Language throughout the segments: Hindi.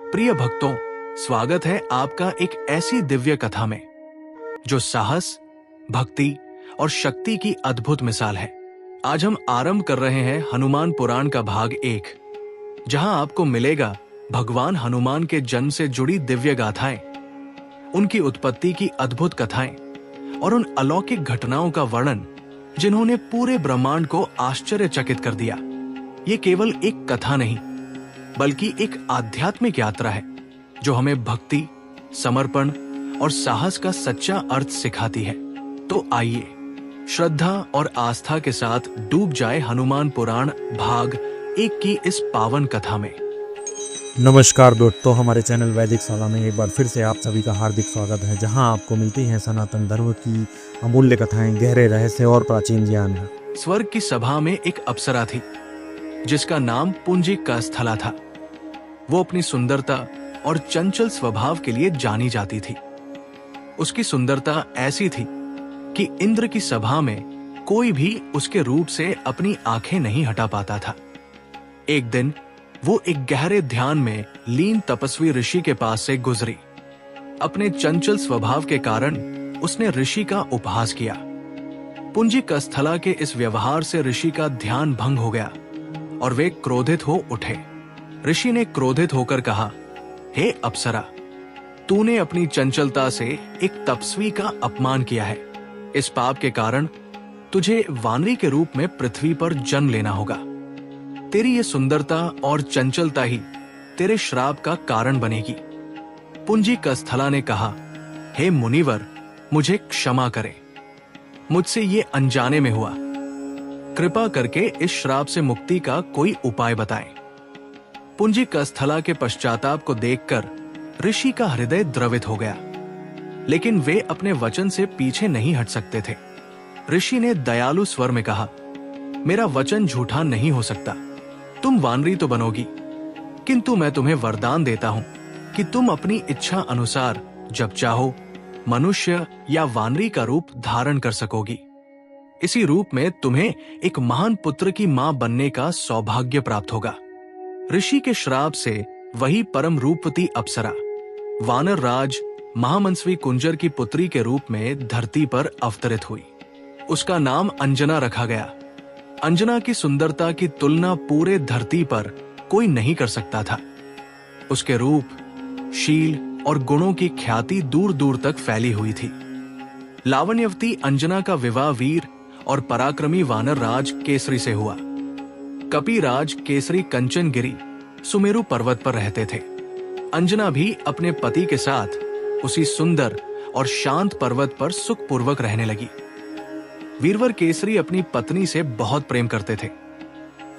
प्रिय भक्तों, स्वागत है आपका एक ऐसी दिव्य कथा में जो साहस, भक्ति और शक्ति की अद्भुत मिसाल है। आज हम आरंभ कर रहे हैं हनुमान पुराण का भाग 1, जहां आपको मिलेगा भगवान हनुमान के जन्म से जुड़ी दिव्य गाथाएं, उनकी उत्पत्ति की अद्भुत कथाएं और उन अलौकिक घटनाओं का वर्णन जिन्होंने पूरे ब्रह्मांड को आश्चर्यचकित कर दिया। ये केवल एक कथा नहीं, बल्कि एक आध्यात्मिक यात्रा है जो हमें भक्ति, समर्पण और साहस का सच्चा अर्थ सिखाती है। तो आइए श्रद्धा और आस्था के साथ डूब जाए हनुमान पुराण भाग 1 की इस पावन कथा में। नमस्कार दोस्तों, हमारे चैनल वैदिक शाला में एक बार फिर से आप सभी का हार्दिक स्वागत है, जहां आपको मिलती हैं सनातन धर्म की अमूल्य कथाएं, गहरे रहस्य और प्राचीन ज्ञान। स्वर्ग की सभा में एक अप्सरा थी जिसका नाम पुंजिक का स्थला था। वो अपनी सुंदरता और चंचल स्वभाव के लिए जानी जाती थी। उसकी सुंदरता ऐसी थी कि इंद्र की सभा में कोई भी उसके रूप से अपनी आंखें नहीं हटा पाता था। एक दिन वो एक गहरे ध्यान में लीन तपस्वी ऋषि के पास से गुजरी। अपने चंचल स्वभाव के कारण उसने ऋषि का उपहास किया। पुंजिक का स्थला के इस व्यवहार से ऋषि का ध्यान भंग हो गया और वे क्रोधित हो उठे। ऋषि ने क्रोधित होकर कहा, हे अप्सरा, तूने अपनी चंचलता से एक तपस्वी का अपमान किया है। इस पाप के कारण तुझे वानरी के रूप में पृथ्वी पर जन्म लेना होगा। तेरी ये सुंदरता और चंचलता ही तेरे श्राप का कारण बनेगी। पुंजिक का स्थला ने कहा, हे मुनिवर, मुझे क्षमा करें, मुझसे ये अनजाने में हुआ। कृपा करके इस श्राप से मुक्ति का कोई उपाय बताएं। पुंजिक का स्थला के पश्चाताप को देखकर ऋषि का हृदय द्रवित हो गया, लेकिन वे अपने वचन से पीछे नहीं हट सकते थे। ऋषि ने दयालु स्वर में कहा, मेरा वचन झूठा नहीं हो सकता। तुम वानरी तो बनोगी, किंतु मैं तुम्हें वरदान देता हूं कि तुम अपनी इच्छा अनुसार जब चाहो मनुष्य या वानरी का रूप धारण कर सकोगी। इसी रूप में तुम्हें एक महान पुत्र की मां बनने का सौभाग्य प्राप्त होगा। ऋषि के श्राप से वही परम रूपवती अप्सरा वानर राज महामंसवी कुंजर की पुत्री के रूप में धरती पर अवतरित हुई। उसका नाम अंजना रखा गया। अंजना की सुंदरता की तुलना पूरे धरती पर कोई नहीं कर सकता था। उसके रूप, शील और गुणों की ख्याति दूर दूर तक फैली हुई थी। लावण्यवती अंजना का विवाह वीर और पराक्रमी वानर राज केसरी से हुआ। कपिराज केसरी कंचनगिरी सुमेरु पर्वत पर रहते थे। अंजना भी अपने पति के साथ उसी सुंदर और शांत पर्वत पर सुखपूर्वक रहने लगी। वीरवर केसरी अपनी पत्नी से बहुत प्रेम करते थे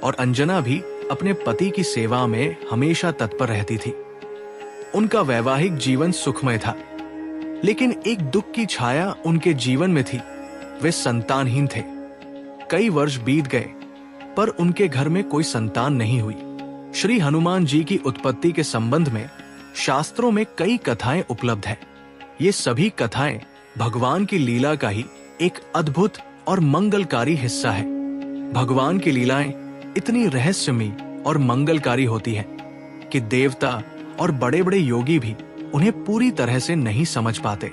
और अंजना भी अपने पति की सेवा में हमेशा तत्पर रहती थी। उनका वैवाहिक जीवन सुखमय था, लेकिन एक दुख की छाया उनके जीवन में थी। वे संतानहीन थे। कई वर्ष बीत गए, पर उनके घर में कोई संतान नहीं हुई। श्री हनुमान जी की उत्पत्ति के संबंध में शास्त्रों में कई कथाएं उपलब्ध हैं। ये सभी कथाएं भगवान की लीला का ही एक अद्भुत और मंगलकारी हिस्सा है। भगवान की लीलाएं इतनी रहस्यमयी और मंगलकारी होती हैं कि देवता और बड़े बड़े योगी भी उन्हें पूरी तरह से नहीं समझ पाते।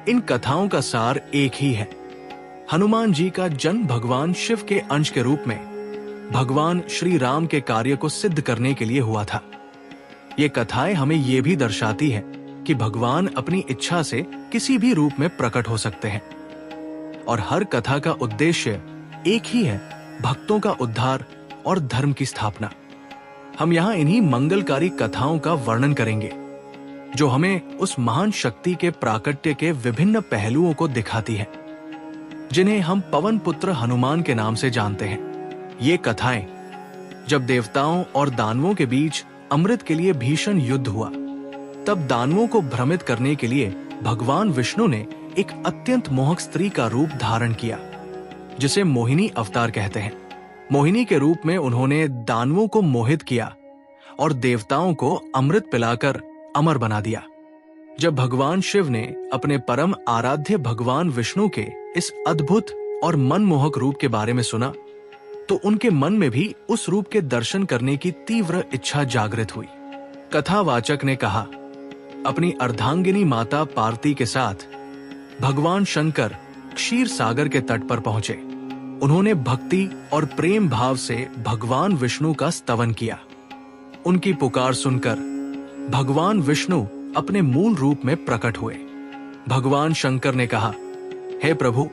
इन कथाओं का सार एक ही है। हनुमान जी का जन्म भगवान शिव के अंश के रूप में भगवान श्री राम के कार्य को सिद्ध करने के लिए हुआ था। ये कथाएं हमें ये भी दर्शाती हैं कि भगवान अपनी इच्छा से किसी भी रूप में प्रकट हो सकते हैं और हर कथा का उद्देश्य एक ही है, भक्तों का उद्धार और धर्म की स्थापना। हम यहाँ इन्हीं मंगलकारी कथाओं का वर्णन करेंगे जो हमें उस महान शक्ति के प्राकट्य के विभिन्न पहलुओं को दिखाती है, जिन्हें हम पवन पुत्र हनुमान के नाम से जानते हैं। ये कथाएं जब देवताओं और दानवों के बीच अमृत के लिए भीषण युद्ध हुआ, तब दानवों को भ्रमित करने के लिए भगवान विष्णु ने एक अत्यंत मोहक स्त्री का रूप धारण किया, जिसे मोहिनी अवतार कहते हैं। मोहिनी के रूप में उन्होंने दानवों को मोहित किया और देवताओं को अमृत पिलाकर अमर बना दिया। जब भगवान शिव ने अपने परम आराध्य भगवान विष्णु के इस अद्भुत और मनमोहक रूप के बारे में सुना, तो उनके मन में भी उस रूप के दर्शन करने की तीव्र इच्छा जागृत हुई। कथावाचक ने कहा, अपनी अर्धांगिनी माता पार्वती के साथ भगवान शंकर क्षीर सागर के तट पर पहुंचे। उन्होंने भक्ति और प्रेम भाव से भगवान विष्णु का स्तवन किया। उनकी पुकार सुनकर भगवान विष्णु अपने मूल रूप में प्रकट हुए। भगवान शंकर ने कहा, हे प्रभु,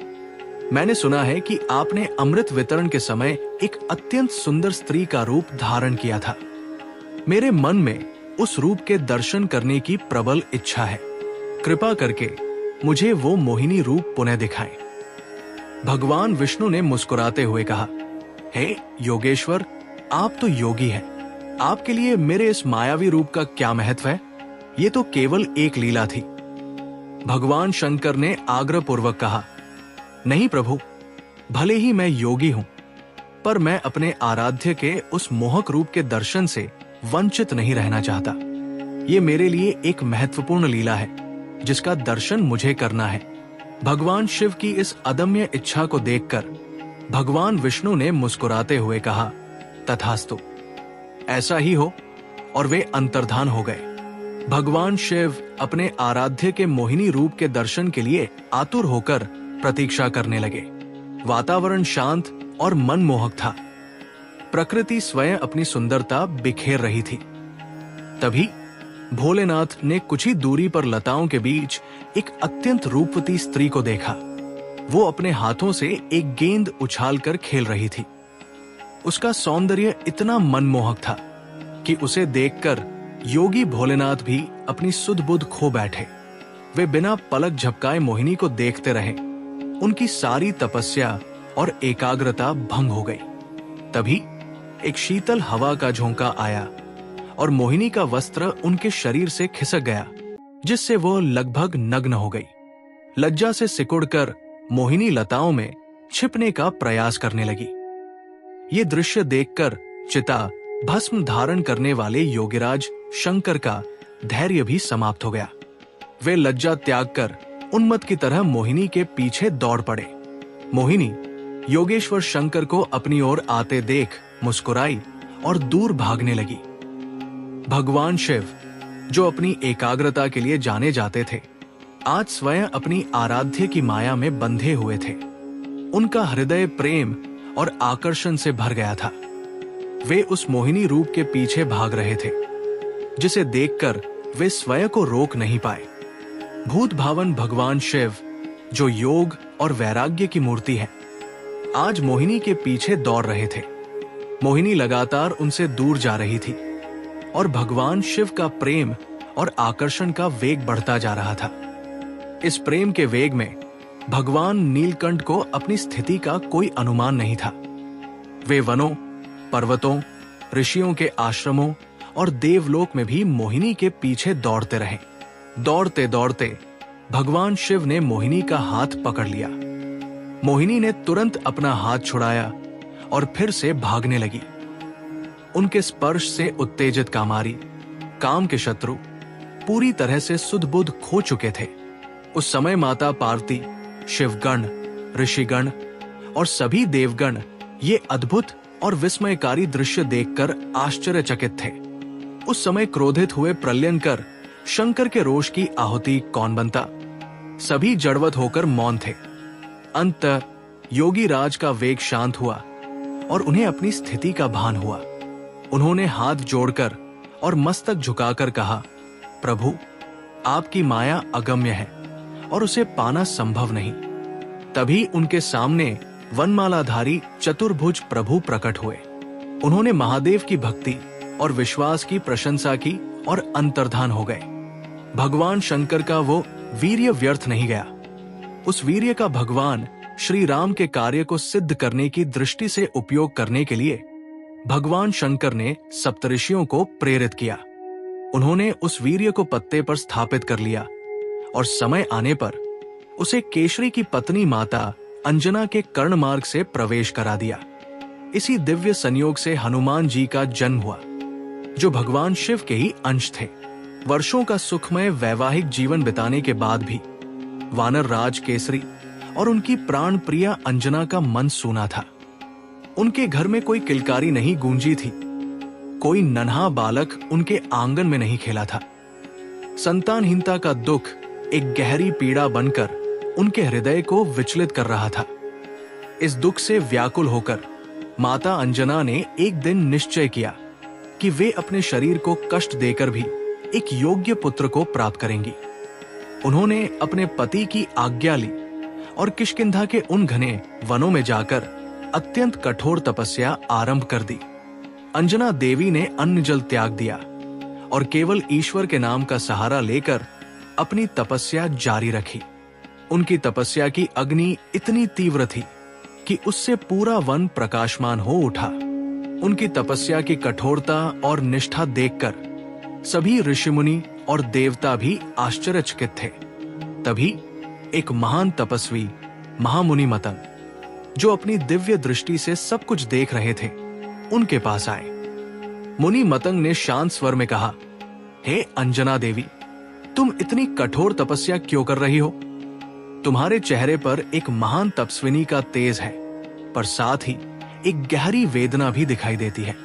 मैंने सुना है कि आपने अमृत वितरण के समय एक अत्यंत सुंदर स्त्री का रूप धारण किया था। मेरे मन में उस रूप के दर्शन करने की प्रबल इच्छा है। कृपा करके मुझे वो मोहिनी रूप पुनः दिखाएं। भगवान विष्णु ने मुस्कुराते हुए कहा, हे योगेश्वर, आप तो योगी हैं। आपके लिए मेरे इस मायावी रूप का क्या महत्व है? ये तो केवल एक लीला थी। भगवान शंकर ने आग्रहपूर्वक कहा, नहीं प्रभु, भले ही मैं योगी हूं, पर मैं अपने आराध्य के उस मोहक रूप के दर्शन से वंचित नहीं रहना चाहता। ये मेरे लिए एक महत्वपूर्ण लीला है जिसका दर्शन मुझे करना है। भगवान शिव की इस अदम्य इच्छा को देखकर भगवान विष्णु ने मुस्कुराते हुए कहा, तथास्तु, ऐसा ही हो, और वे अंतर्धान हो गए। भगवान शिव अपने आराध्य के मोहिनी रूप के दर्शन के लिए आतुर होकर प्रतीक्षा करने लगे। वातावरण शांत और मनमोहक था। प्रकृति स्वयं अपनी सुंदरता बिखेर रही थी। तभी भोलेनाथ ने कुछ ही दूरी पर लताओं के बीच एक अत्यंत रूपवती स्त्री को देखा। वो अपने हाथों से एक गेंद उछालकर खेल रही थी। उसका सौंदर्य इतना मनमोहक था कि उसे देखकर योगी भोलेनाथ भी अपनी सुध-बुध खो बैठे। वे बिना पलक झपकाए मोहिनी को देखते रहे। उनकी सारी तपस्या और एकाग्रता भंग हो गई। तभी एक शीतल हवा का झोंका आया और मोहिनी का वस्त्र उनके शरीर से खिसक गया, जिससे वो लगभग नग्न हो गई। लज्जा से सिकुड़कर मोहिनी लताओं में छिपने का प्रयास करने लगी। ये दृश्य देखकर चिता भस्म धारण करने वाले योगीराज शंकर का धैर्य भी समाप्त हो गया। वे लज्जा त्याग कर उन्मत्त की तरह मोहिनी के पीछे दौड़ पड़े। मोहिनी योगेश्वर शंकर को अपनी ओर आते देख मुस्कुराई और दूर भागने लगी। भगवान शिव, जो अपनी एकाग्रता के लिए जाने जाते थे, आज स्वयं अपनी आराध्य की माया में बंधे हुए थे। उनका हृदय प्रेम और आकर्षण से भर गया था। वे उस मोहिनी रूप के पीछे भाग रहे थे, जिसे देखकर वे स्वयं को रोक नहीं पाए। भूत भावन भगवान शिव, जो योग और वैराग्य की मूर्ति है, आज मोहिनी के पीछे दौड़ रहे थे। मोहिनी लगातार उनसे दूर जा रही थी और भगवान शिव का प्रेम और आकर्षण का वेग बढ़ता जा रहा था। इस प्रेम के वेग में भगवान नीलकंठ को अपनी स्थिति का कोई अनुमान नहीं था। वे वनों, पर्वतों, ऋषियों के आश्रमों और देवलोक में भी मोहिनी के पीछे दौड़ते रहे। दौड़ते दौड़ते भगवान शिव ने मोहिनी का हाथ पकड़ लिया। मोहिनी ने तुरंत अपना हाथ छुड़ाया और फिर से भागने लगी। उनके स्पर्श से उत्तेजित कामारी, काम के शत्रु पूरी तरह से सुध-बुध खो चुके थे। उस समय माता पार्वती, शिवगण, ऋषिगण और सभी देवगण ये अद्भुत और विस्मयकारी दृश्य देखकर आश्चर्यचकित थे। उस समय क्रोधित हुए प्रलयंकर शंकर के रोष की आहुति कौन बनता? सभी जड़वत होकर मौन थे। अंततः योगी राज का वेग शांत हुआ और उन्हें अपनी स्थिति का भान हुआ। उन्होंने हाथ जोड़कर और मस्तक झुकाकर कहा, प्रभु, आपकी माया अगम्य है और उसे पाना संभव नहीं। तभी उनके सामने वनमालाधारी चतुर्भुज प्रभु प्रकट हुए। उन्होंने महादेव की भक्ति और विश्वास की प्रशंसा की और अंतर्धान हो गए। भगवान शंकर का वो वीर्य व्यर्थ नहीं गया। उस वीर्य का भगवान श्री राम के कार्य को सिद्ध करने की दृष्टि से उपयोग करने के लिए भगवान शंकर ने सप्तऋषियों को प्रेरित किया। उन्होंने उस वीर्य को पत्ते पर स्थापित कर लिया और समय आने पर उसे केशरी की पत्नी माता अंजना के कर्ण मार्ग से प्रवेश करा दिया। इसी दिव्य संयोग से हनुमान जी का जन्म हुआ, जो भगवान शिव के ही अंश थे। वर्षों का सुखमय वैवाहिक जीवन बिताने के बाद भी वानर राज केसरी और उनकी प्राण प्रिया अंजना का मन सूना था। उनके घर में कोई किलकारी नहीं गूंजी थी। कोई नन्हा बालक उनके आंगन में नहीं खेला था। संतानहीनता का दुख एक गहरी पीड़ा बनकर उनके हृदय को विचलित कर रहा था। इस दुख से व्याकुल होकर माता अंजना ने एक दिन निश्चय किया कि वे अपने शरीर को कष्ट देकर भी एक योग्य पुत्र को प्राप्त करेंगी। उन्होंने अपने पति की आज्ञा ली और किष्किंधा के उन घने वनों में जाकर अत्यंत कठोर तपस्या आरंभ कर दी। अंजना देवी ने अन्न जल त्याग दिया और केवल ईश्वर के नाम का सहारा लेकर अपनी तपस्या जारी रखी। उनकी तपस्या की अग्नि इतनी तीव्र थी कि उससे पूरा वन प्रकाशमान हो उठा। उनकी तपस्या की कठोरता और निष्ठा देखकर सभी ऋषिमुनि और देवता भी आश्चर्यचकित थे। तभी एक महान तपस्वी महामुनि मतंग, जो अपनी दिव्य दृष्टि से सब कुछ देख रहे थे, उनके पास आए। मुनि मतंग ने शांत स्वर में कहा, हे अंजना देवी, तुम इतनी कठोर तपस्या क्यों कर रही हो? तुम्हारे चेहरे पर एक महान तपस्विनी का तेज है, पर साथ ही एक गहरी वेदना भी दिखाई देती है।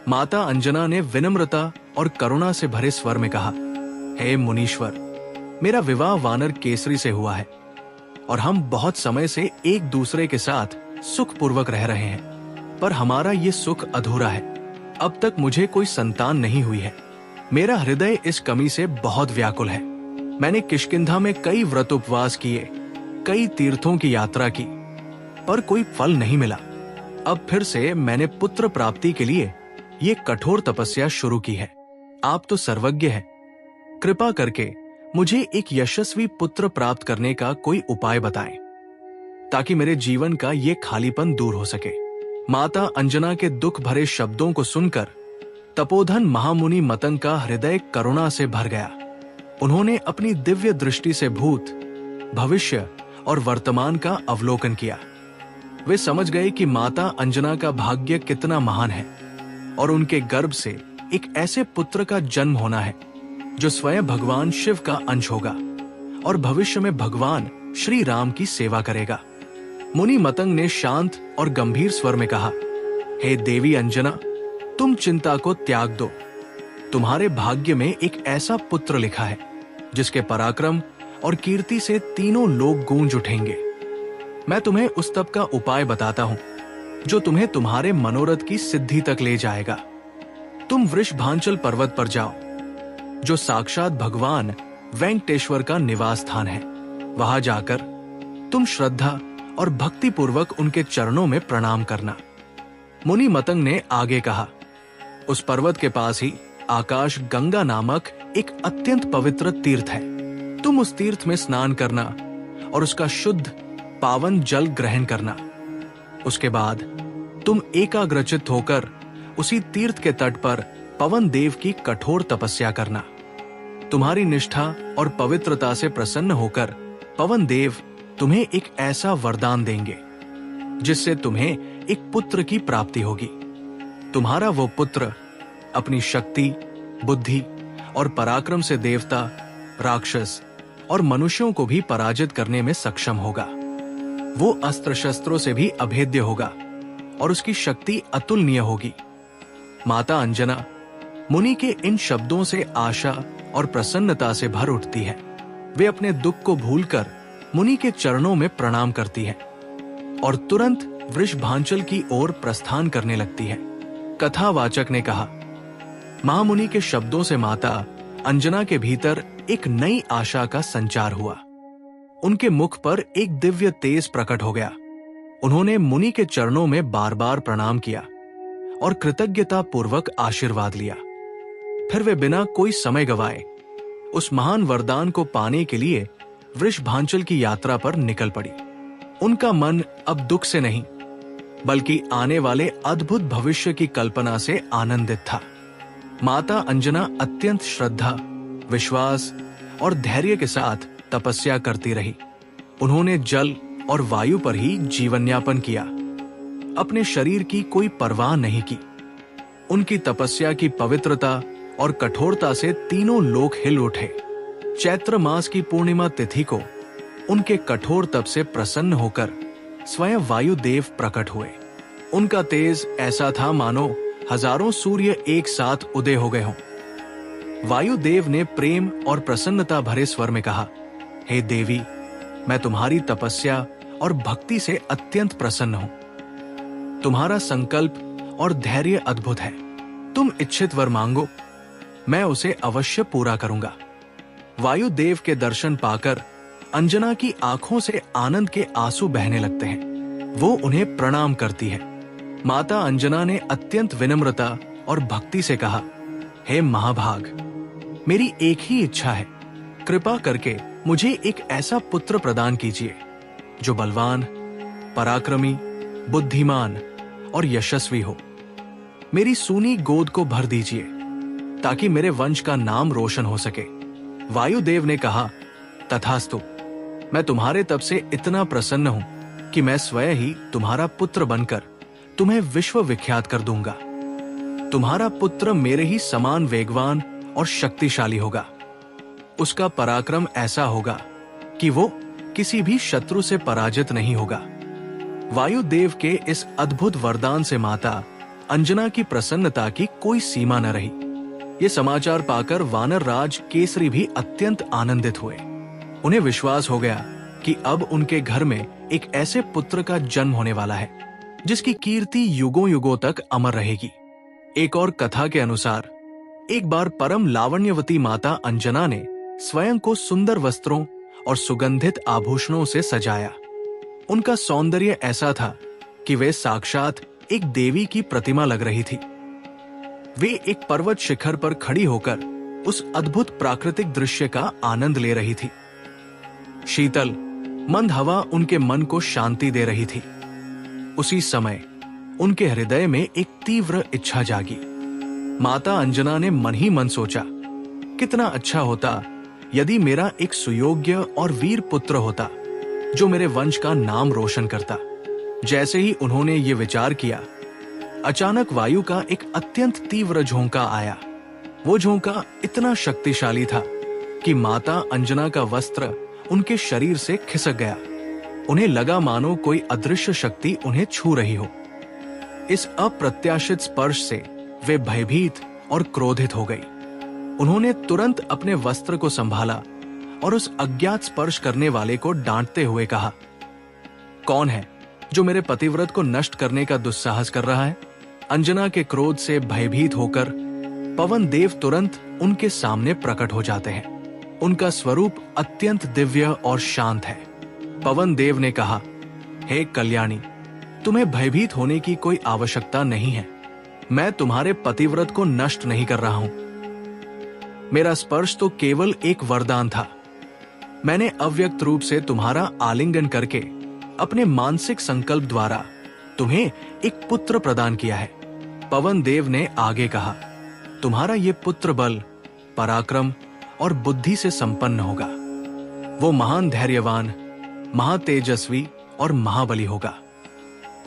माता अंजना ने विनम्रता और करुणा से भरे स्वर में कहा, हे मुनीश्वर, मेरा विवाह वानर केसरी से हुआ है और हम बहुत समय से एक दूसरे के साथ सुखपूर्वक रह रहे हैं, पर हमारा ये सुख अधूरा है। अब तक मुझे कोई संतान नहीं हुई है। मेरा हृदय इस कमी से बहुत व्याकुल है। मैंने किष्किंधा में कई व्रत उपवास किए, कई तीर्थों की यात्रा की, पर कोई फल नहीं मिला। अब फिर से मैंने पुत्र प्राप्ति के लिए ये कठोर तपस्या शुरू की है। आप तो सर्वज्ञ हैं, कृपा करके मुझे एक यशस्वी पुत्र प्राप्त करने का कोई उपाय बताएं, ताकि मेरे जीवन का ये खालीपन दूर हो सके। माता अंजना के दुख भरे शब्दों को सुनकर तपोधन महामुनि मतंग का हृदय करुणा से भर गया। उन्होंने अपनी दिव्य दृष्टि से भूत, भविष्य और वर्तमान का अवलोकन किया। वे समझ गए कि माता अंजना का भाग्य कितना महान है और उनके गर्भ से एक ऐसे पुत्र का जन्म होना है जो स्वयं भगवान शिव का अंश होगा और भविष्य में भगवान श्री राम की सेवा करेगा। मुनि मतंग ने शांत और गंभीर स्वर में कहा, हे देवी अंजना, तुम चिंता को त्याग दो। तुम्हारे भाग्य में एक ऐसा पुत्र लिखा है जिसके पराक्रम और कीर्ति से तीनों लोग गूंज उठेंगे। मैं तुम्हें उस तप का उपाय बताता हूं जो तुम्हें तुम्हारे मनोरथ की सिद्धि तक ले जाएगा। तुम वृषभांचल पर्वत पर जाओ, जो साक्षात भगवान वेंकटेश्वर का निवास स्थान है। वहां जाकर तुम श्रद्धा और भक्ति पूर्वक उनके चरणों में प्रणाम करना। मुनि मतंग ने आगे कहा, उस पर्वत के पास ही आकाश गंगा नामक एक अत्यंत पवित्र तीर्थ है। तुम उस तीर्थ में स्नान करना और उसका शुद्ध पावन जल ग्रहण करना। उसके बाद तुम एकाग्रचित्त होकर उसी तीर्थ के तट पर पवन देव की कठोर तपस्या करना। तुम्हारी निष्ठा और पवित्रता से प्रसन्न होकर पवन देव तुम्हें एक ऐसा वरदान देंगे जिससे तुम्हें एक पुत्र की प्राप्ति होगी। तुम्हारा वो पुत्र अपनी शक्ति, बुद्धि और पराक्रम से देवता, राक्षस और मनुष्यों को भी पराजित करने में सक्षम होगा। वो अस्त्र शस्त्रों से भी अभेद्य होगा और उसकी शक्ति अतुलनीय होगी। माता अंजना मुनि के इन शब्दों से आशा और प्रसन्नता से भर उठती है। वे अपने दुख को भूलकर मुनि के चरणों में प्रणाम करती है और तुरंत वृषभांचल की ओर प्रस्थान करने लगती है। कथावाचक ने कहा, महामुनि के शब्दों से माता अंजना के भीतर एक नई आशा का संचार हुआ। उनके मुख पर एक दिव्य तेज प्रकट हो गया। उन्होंने मुनि के चरणों में बार बार प्रणाम किया और कृतज्ञता पूर्वक आशीर्वाद लिया। फिर वे बिना कोई समय गवाए उस महान वरदान को पाने के लिए वृषभांचल की यात्रा पर निकल पड़ी। उनका मन अब दुख से नहीं बल्कि आने वाले अद्भुत भविष्य की कल्पना से आनंदित था। माता अंजना अत्यंत श्रद्धा, विश्वास और धैर्य के साथ तपस्या करती रही। उन्होंने जल और वायु पर ही जीवन यापन किया, अपने शरीर की कोई परवाह नहीं की। उनकी तपस्या की पवित्रता और कठोरता से तीनों लोक हिल उठे। चैत्र मास की पूर्णिमा तिथि को उनके कठोर तप से प्रसन्न होकर स्वयं वायुदेव प्रकट हुए। उनका तेज ऐसा था मानो हजारों सूर्य एक साथ उदय हो गए हों। वायुदेव ने प्रेम और प्रसन्नता भरे स्वर में कहा, हे देवी, मैं तुम्हारी तपस्या और भक्ति से अत्यंत प्रसन्न हूं। तुम्हारा संकल्प और धैर्य अद्भुत है। तुम इच्छित वर मांगो, मैं उसे अवश्य पूरा करूंगा। वायुदेव के दर्शन पाकर अंजना की आंखों से आनंद के आंसू बहने लगते हैं। वो उन्हें प्रणाम करती है। माता अंजना ने अत्यंत विनम्रता और भक्ति से कहा, हे महाभाग, मेरी एक ही इच्छा है, कृपा करके मुझे एक ऐसा पुत्र प्रदान कीजिए जो बलवान, पराक्रमी, बुद्धिमान और यशस्वी हो। मेरी सूनी गोद को भर दीजिए ताकि मेरे वंश का नाम रोशन हो सके। वायुदेव ने कहा, तथास्तु, मैं तुम्हारे तप से इतना प्रसन्न हूं कि मैं स्वयं ही तुम्हारा पुत्र बनकर तुम्हें विश्व विख्यात कर दूंगा। तुम्हारा पुत्र मेरे ही समान वेगवान और शक्तिशाली होगा। उसका पराक्रम ऐसा होगा कि वो किसी भी शत्रु से पराजित नहीं होगा। वायुदेव के इस अद्भुत वरदान से माता अंजना की प्रसन्नता की कोई सीमा न रही। ये समाचार पाकर वानर राज केसरी भी अत्यंत आनंदित हुए। उन्हें विश्वास हो गया कि अब उनके घर में एक ऐसे पुत्र का जन्म होने वाला है जिसकी कीर्ति युगों युगों तक अमर रहेगी। एक और कथा के अनुसार एक बार परम लावण्यवती माता अंजना ने स्वयं को सुंदर वस्त्रों और सुगंधित आभूषणों से सजाया। उनका सौंदर्य ऐसा था कि वे साक्षात एक देवी की प्रतिमा लग रही थी। वे एक पर्वत शिखर पर खड़ी होकर उस अद्भुत प्राकृतिक दृश्य का आनंद ले रही थी। शीतल मंद हवा उनके मन को शांति दे रही थी। उसी समय उनके हृदय में एक तीव्र इच्छा जागी। माता अंजना ने मन ही मन सोचा, कितना अच्छा होता यदि मेरा एक सुयोग्य और वीर पुत्र होता जो मेरे वंश का नाम रोशन करता। जैसे ही उन्होंने ये विचार किया, अचानक वायु का एक अत्यंत तीव्र झोंका आया। वो झोंका इतना शक्तिशाली था कि माता अंजना का वस्त्र उनके शरीर से खिसक गया। उन्हें लगा मानो कोई अदृश्य शक्ति उन्हें छू रही हो। इस अप्रत्याशित स्पर्श से वे भयभीत और क्रोधित हो गई। उन्होंने तुरंत अपने वस्त्र को संभाला और उस अज्ञात स्पर्श करने वाले को डांटते हुए कहा, कौन है जो मेरे पतिव्रत को नष्ट करने का दुस्साहस कर रहा है? अंजना के क्रोध से भयभीत होकर पवन देव तुरंत उनके सामने प्रकट हो जाते हैं। उनका स्वरूप अत्यंत दिव्य और शांत है। पवन देव ने कहा, हे कल्याणी, तुम्हें भयभीत होने की कोई आवश्यकता नहीं है। मैं तुम्हारे पतिव्रत को नष्ट नहीं कर रहा हूं। मेरा स्पर्श तो केवल एक वरदान था। मैंने अव्यक्त रूप से तुम्हारा आलिंगन करके अपने मानसिक संकल्प द्वारा तुम्हें एक पुत्र प्रदान किया है। पवन देव ने आगे कहा, तुम्हारा ये पुत्र बल, पराक्रम और बुद्धि से संपन्न होगा। वो महान धैर्यवान, महातेजस्वी और महाबली होगा।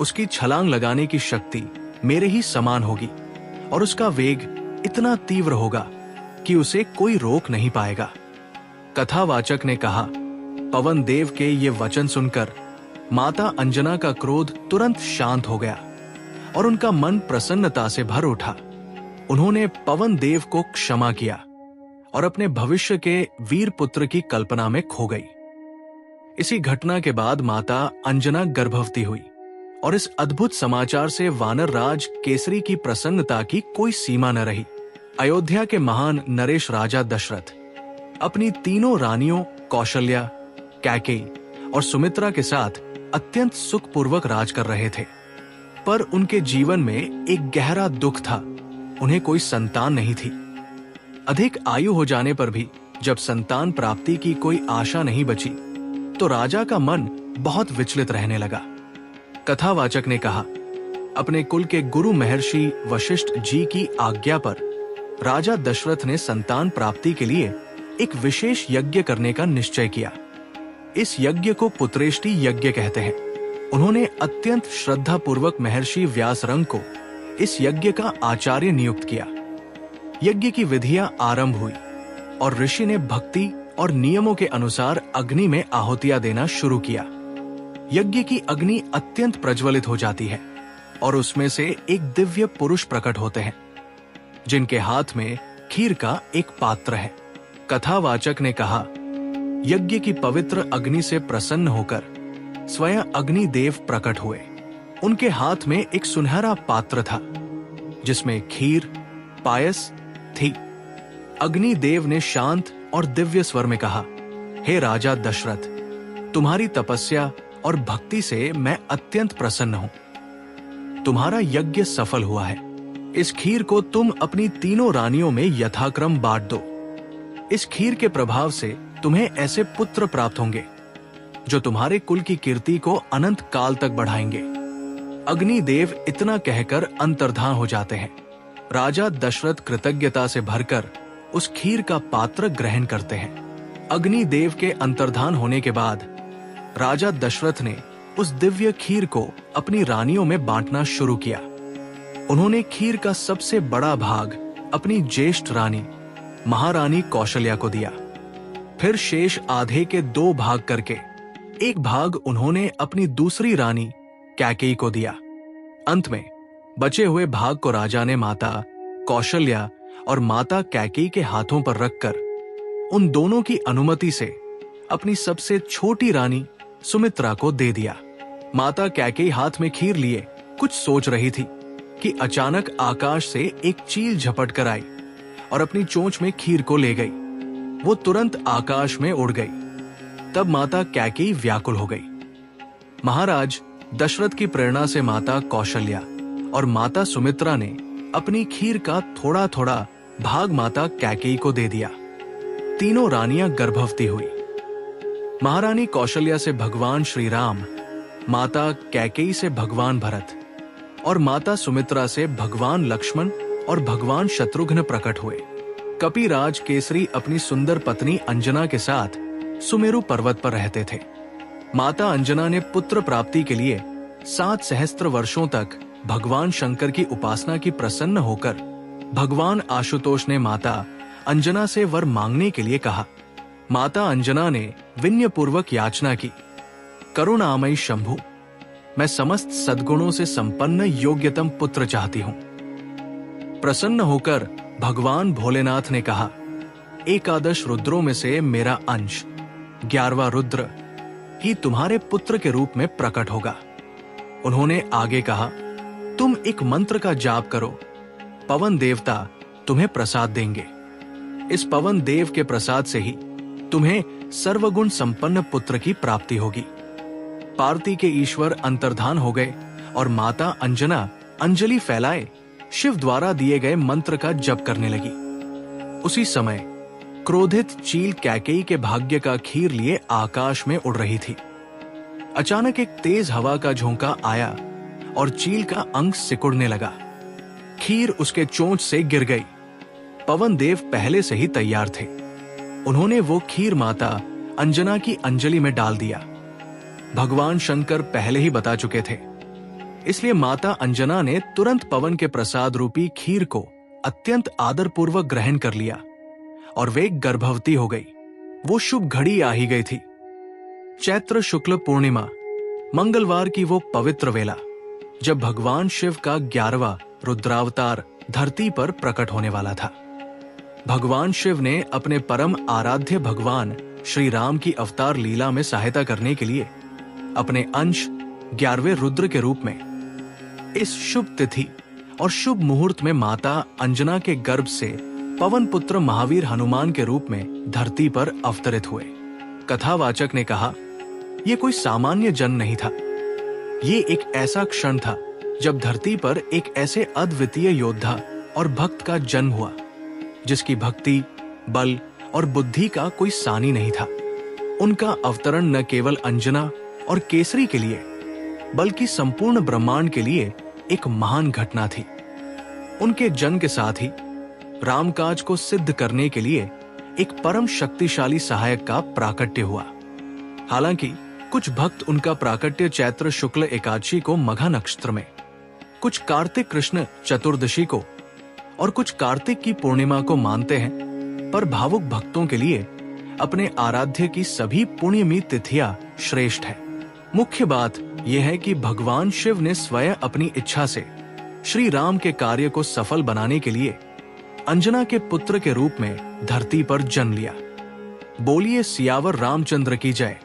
उसकी छलांग लगाने की शक्ति मेरे ही समान होगी और उसका वेग इतना तीव्र होगा कि उसे कोई रोक नहीं पाएगा। कथावाचक ने कहा, पवन देव के ये वचन सुनकर माता अंजना का क्रोध तुरंत शांत हो गया और उनका मन प्रसन्नता से भर उठा। उन्होंने पवन देव को क्षमा किया और अपने भविष्य के वीर पुत्र की कल्पना में खो गई। इसी घटना के बाद माता अंजना गर्भवती हुई और इस अद्भुत समाचार से वानर राज केसरी की प्रसन्नता की कोई सीमा न रही। अयोध्या के महान नरेश राजा दशरथ अपनी तीनों रानियों कौशल्या, कैकेयी और सुमित्रा के साथ अत्यंत सुखपूर्वक राज कर रहे थे। पर उनके जीवन में एक गहरा दुख था। उन्हें कोई संतान नहीं थी। अधिक आयु हो जाने पर भी जब संतान प्राप्ति की कोई आशा नहीं बची तो राजा का मन बहुत विचलित रहने लगा। कथावाचक ने कहा, अपने कुल के गुरु महर्षि वशिष्ठ जी की आज्ञा पर राजा दशरथ ने संतान प्राप्ति के लिए एक विशेष यज्ञ करने का निश्चय किया। इस यज्ञ को पुत्रेष्टि यज्ञ कहते हैं। उन्होंने अत्यंत श्रद्धा पूर्वक महर्षि व्यासरंग को इस यज्ञ का आचार्य नियुक्त किया। यज्ञ की विधियां आरंभ हुई और ऋषि ने भक्ति और नियमों के अनुसार अग्नि में आहुतियां देना शुरू किया। यज्ञ की अग्नि अत्यंत प्रज्वलित हो जाती है और उसमें से एक दिव्य पुरुष प्रकट होते हैं जिनके हाथ में खीर का एक पात्र है। कथावाचक ने कहा, यज्ञ की पवित्र अग्नि से प्रसन्न होकर स्वयं अग्निदेव प्रकट हुए। उनके हाथ में एक सुनहरा पात्र था जिसमें खीर पायस थी। अग्निदेव ने शांत और दिव्य स्वर में कहा, हे राजा दशरथ, तुम्हारी तपस्या और भक्ति से मैं अत्यंत प्रसन्न हूं। तुम्हारा यज्ञ सफल हुआ है। इस खीर को तुम अपनी तीनों रानियों में यथाक्रम बांट दो। इस खीर के प्रभाव से तुम्हें ऐसे पुत्र प्राप्त होंगे जो तुम्हारे कुल की कीर्ति को अनंत काल तक बढ़ाएंगे। अग्निदेव इतना कहकर अंतर्धान हो जाते हैं। राजा दशरथ कृतज्ञता से भरकर उस खीर का पात्र ग्रहण करते हैं। अग्निदेव के अंतर्धान होने के बाद राजा दशरथ ने उस दिव्य खीर को अपनी रानियों में बांटना शुरू किया। उन्होंने खीर का सबसे बड़ा भाग अपनी ज्येष्ठ रानी महारानी कौशल्या को दिया। फिर शेष आधे के 2 भाग करके एक भाग उन्होंने अपनी दूसरी रानी कैकेयी को दिया। अंत में बचे हुए भाग को राजा ने माता कौशल्या और माता कैकेयी के हाथों पर रखकर उन दोनों की अनुमति से अपनी सबसे छोटी रानी सुमित्रा को दे दिया। माता कैकेयी हाथ में खीर लिए कुछ सोच रही थी कि अचानक आकाश से एक चील झपट कर आई और अपनी चोंच में खीर को ले गई। वो तुरंत आकाश में उड़ गई। तब माता कैकेयी व्याकुल हो गई। महाराज दशरथ की प्रेरणा से माता कौशल्या और माता सुमित्रा ने अपनी खीर का थोड़ा थोड़ा भाग माता कैकेयी को दे दिया। तीनों रानियां गर्भवती हुई। महारानी कौशल्या से भगवान श्री राम, माता कैकेयी से भगवान भरत और माता सुमित्रा से भगवान लक्ष्मण और भगवान शत्रुघ्न प्रकट हुए। कपिराज केसरी अपनी सुंदर पत्नी अंजना के साथ सुमेरु पर्वत पर रहते थे। माता अंजना ने पुत्र प्राप्ति के लिए 7 सहस्त्र वर्षों तक भगवान शंकर की उपासना की। प्रसन्न होकर भगवान आशुतोष ने माता अंजना से वर मांगने के लिए कहा। माता अंजना ने विनय पूर्वक याचना की, करुणामयी शंभु, मैं समस्त सद्गुणों से संपन्न योग्यतम पुत्र चाहती हूं। प्रसन्न होकर भगवान भोलेनाथ ने कहा, 11 रुद्रों में से मेरा अंश 11वां रुद्र ही तुम्हारे पुत्र के रूप में प्रकट होगा। उन्होंने आगे कहा, तुम एक मंत्र का जाप करो, पवन देवता तुम्हें प्रसाद देंगे। इस पवन देव के प्रसाद से ही तुम्हें सर्वगुण संपन्न पुत्र की प्राप्ति होगी। पार्वती के ईश्वर अंतर्धान हो गए और माता अंजना अंजलि फैलाए शिव द्वारा दिए गए मंत्र का जप करने लगी। उसी समय क्रोधित चील कैकेयी के भाग्य का खीर लिए आकाश में उड़ रही थी। अचानक एक तेज हवा का झोंका आया और चील का अंग सिकुड़ने लगा। खीर उसके चोंच से गिर गई। पवन देव पहले से ही तैयार थे। उन्होंने वो खीर माता अंजना की अंजलि में डाल दिया। भगवान शंकर पहले ही बता चुके थे, इसलिए माता अंजना ने तुरंत पवन के प्रसाद रूपी खीर को अत्यंत आदरपूर्वक ग्रहण कर लिया और वे गर्भवती हो गई। वो शुभ घड़ी आ ही गई थी। चैत्र शुक्ल पूर्णिमा, मंगलवार की वो पवित्र वेला जब भगवान शिव का 11वां रुद्रावतार धरती पर प्रकट होने वाला था। भगवान शिव ने अपने परम आराध्य भगवान श्री राम की अवतार लीला में सहायता करने के लिए अपने अंश 11वें रुद्र के रूप में इस शुभ तिथि और शुभ मुहूर्त में माता अंजना के गर्भ से पवन पुत्र महावीर हनुमान के रूप में धरती पर अवतरित हुए। कथावाचक ने कहा, यह कोई सामान्य जन्म नहीं था। ये एक ऐसा क्षण था जब धरती पर एक ऐसे अद्वितीय योद्धा और भक्त का जन्म हुआ जिसकी भक्ति, बल और बुद्धि का कोई सानी नहीं था। उनका अवतरण न केवल अंजना और केसरी के लिए बल्कि संपूर्ण ब्रह्मांड के लिए एक महान घटना थी। उनके जन्म के साथ ही रामकाज को सिद्ध करने के लिए एक परम शक्तिशाली सहायक का प्राकट्य हुआ। हालांकि कुछ भक्त उनका प्राकट्य चैत्र शुक्ल एकादशी को मघा नक्षत्र में, कुछ कार्तिक कृष्ण चतुर्दशी को और कुछ कार्तिक की पूर्णिमा को मानते हैं, पर भावुक भक्तों के लिए अपने आराध्य की सभी पुण्यमी तिथियां श्रेष्ठ है। मुख्य बात यह है कि भगवान शिव ने स्वयं अपनी इच्छा से श्री राम के कार्य को सफल बनाने के लिए अंजना के पुत्र के रूप में धरती पर जन्म लिया। बोलिए सियावर रामचंद्र की जय,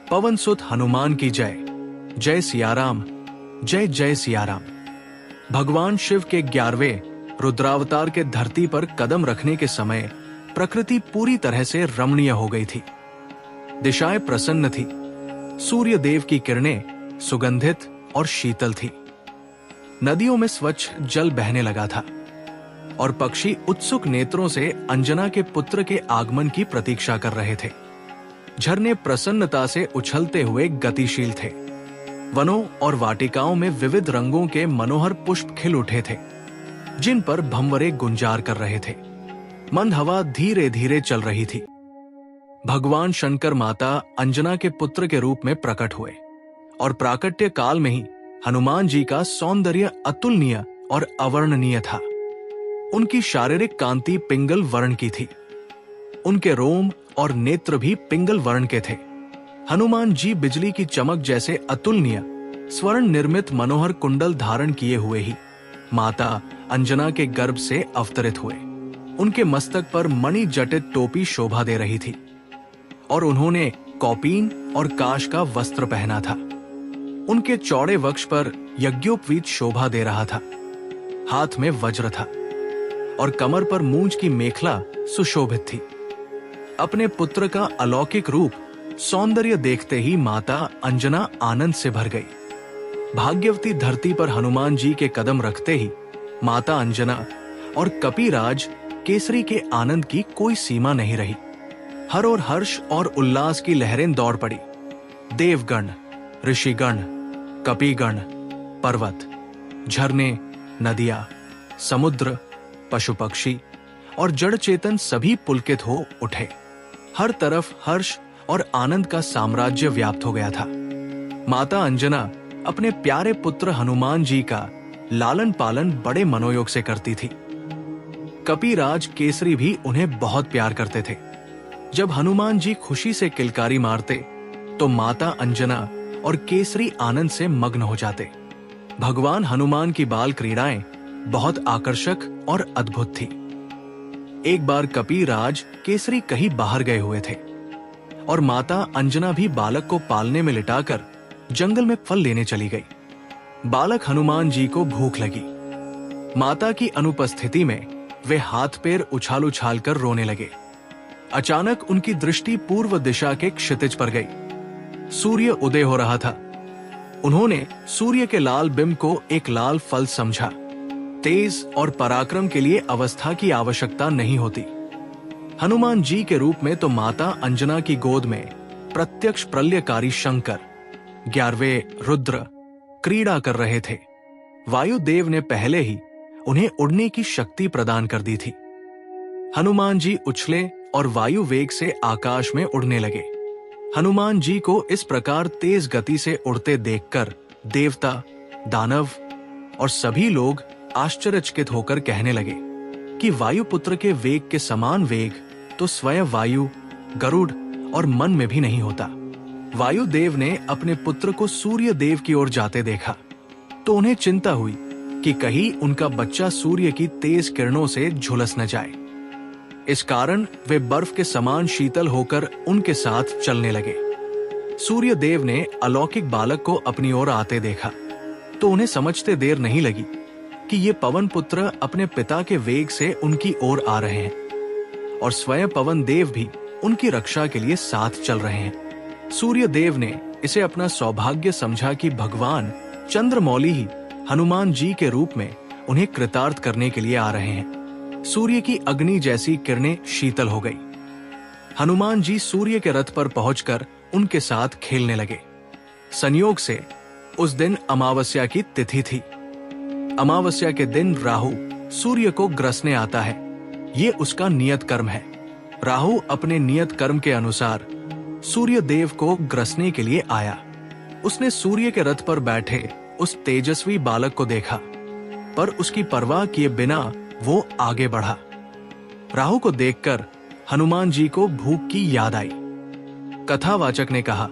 पवन सुत हनुमान की जय। जय सियाराम, जय जय सियाराम। भगवान शिव के 11वें रुद्रावतार के धरती पर कदम रखने के समय प्रकृति पूरी तरह से रमणीय हो गई थी। दिशाएं प्रसन्न थी, सूर्य देव की किरणें सुगंधित और शीतल थी। नदियों में स्वच्छ जल बहने लगा था और पक्षी उत्सुक नेत्रों से अंजना के पुत्र के आगमन की प्रतीक्षा कर रहे थे। झरने प्रसन्नता से उछलते हुए गतिशील थे। वनों और वाटिकाओं में विविध रंगों के मनोहर पुष्प खिल उठे थे, जिन पर भंवरे गुंजार कर रहे थे। मंद हवा धीरे धीरे चल रही थी। भगवान शंकर माता अंजना के पुत्र के रूप में प्रकट हुए और प्राकट्य काल में ही हनुमान जी का सौंदर्य अतुलनीय और अवर्णनीय था। उनकी शारीरिक कांति पिंगल वर्ण की थी। उनके रोम और नेत्र भी पिंगल वर्ण के थे। हनुमान जी बिजली की चमक जैसे अतुलनीय स्वर्ण निर्मित मनोहर कुंडल धारण किए हुए ही माता अंजना के गर्भ से अवतरित हुए। उनके मस्तक पर मणि जटित टोपी शोभा दे रही थी और उन्होंने कौपीन और काश का वस्त्र पहना था। उनके चौड़े वक्ष पर यज्ञोपवीत शोभा दे रहा था। हाथ में वज्र था और कमर पर मूंज की मेखला सुशोभित थी। अपने पुत्र का अलौकिक रूप सौंदर्य देखते ही माता अंजना आनंद से भर गई। भाग्यवती धरती पर हनुमान जी के कदम रखते ही माता अंजना और कपिराज केसरी के आनंद की कोई सीमा नहीं रही। हर और हर्ष और उल्लास की लहरें दौड़ पड़ी। देवगण, ऋषिगण, कपिगण, पर्वत, झरने, नदियां, समुद्र, पशु पक्षी और जड़ चेतन सभी पुलकित हो उठे। हर तरफ हर्ष और आनंद का साम्राज्य व्याप्त हो गया था। माता अंजना अपने प्यारे पुत्र हनुमान जी का लालन पालन बड़े मनोयोग से करती थी। कपिराज केसरी भी उन्हें बहुत प्यार करते थे। जब हनुमान जी खुशी से किलकारी मारते तो माता अंजना और केसरी आनंद से मग्न हो जाते। भगवान हनुमान की बाल क्रीड़ाएं बहुत आकर्षक और अद्भुत थी। एक बार कपिराज केसरी कहीं बाहर गए हुए थे और माता अंजना भी बालक को पालने में लिटाकर जंगल में फल लेने चली गई। बालक हनुमान जी को भूख लगी। माता की अनुपस्थिति में वे हाथ पैर उछाल उछाल कर रोने लगे। अचानक उनकी दृष्टि पूर्व दिशा के क्षितिज पर गई। सूर्य उदय हो रहा था। उन्होंने सूर्य के लाल बिंब को एक लाल फल समझा। तेज और पराक्रम के लिए अवस्था की आवश्यकता नहीं होती। हनुमान जी के रूप में तो माता अंजना की गोद में प्रत्यक्ष प्रलयकारी शंकर 11वें रुद्र क्रीड़ा कर रहे थे। वायुदेव ने पहले ही उन्हें उड़ने की शक्ति प्रदान कर दी थी। हनुमान जी उछले और वायु वेग से आकाश में उड़ने लगे। हनुमान जी को इस प्रकार तेज गति से उड़ते देखकर देवता, दानव और सभी लोग आश्चर्यचकित होकर कहने लगे कि वायुपुत्र के वेग के समान वेग तो स्वयं वायु, गरुड़ और मन में भी नहीं होता। वायुदेव ने अपने पुत्र को सूर्य देव की ओर जाते देखा तो उन्हें चिंता हुई कि कहीं उनका बच्चा सूर्य की तेज किरणों से झुलस न जाए। इस कारण वे बर्फ के समान शीतल होकर उनके साथ चलने लगे। सूर्य देव ने अलौकिक बालक को अपनी ओर आते देखा तो उन्हें समझते देर नहीं लगी कि ये पवन पुत्र अपने पिता के वेग से उनकी ओर आ रहे हैं और स्वयं पवन देव भी उनकी रक्षा के लिए साथ चल रहे हैं। सूर्य देव ने इसे अपना सौभाग्य समझा कि भगवान चंद्रमौली ही हनुमान जी के रूप में उन्हें कृतार्थ करने के लिए आ रहे हैं। सूर्य की अग्नि जैसी किरणें शीतल हो गई। हनुमान जी सूर्य के रथ पर पहुंचकर उनके साथ खेलने लगे। संयोग से उस दिन अमावस्या की तिथि थी। अमावस्या के दिन राहु सूर्य को ग्रसने आता है। ये उसका नियत कर्म है। राहु अपने नियत कर्म के अनुसार सूर्य देव को ग्रसने के लिए आया। उसने सूर्य के रथ पर बैठे उस तेजस्वी बालक को देखा, पर उसकी परवाह किए बिना वो आगे बढ़ा। राहु को देखकर हनुमान जी को भूख की याद आई। कथावाचक ने कहा,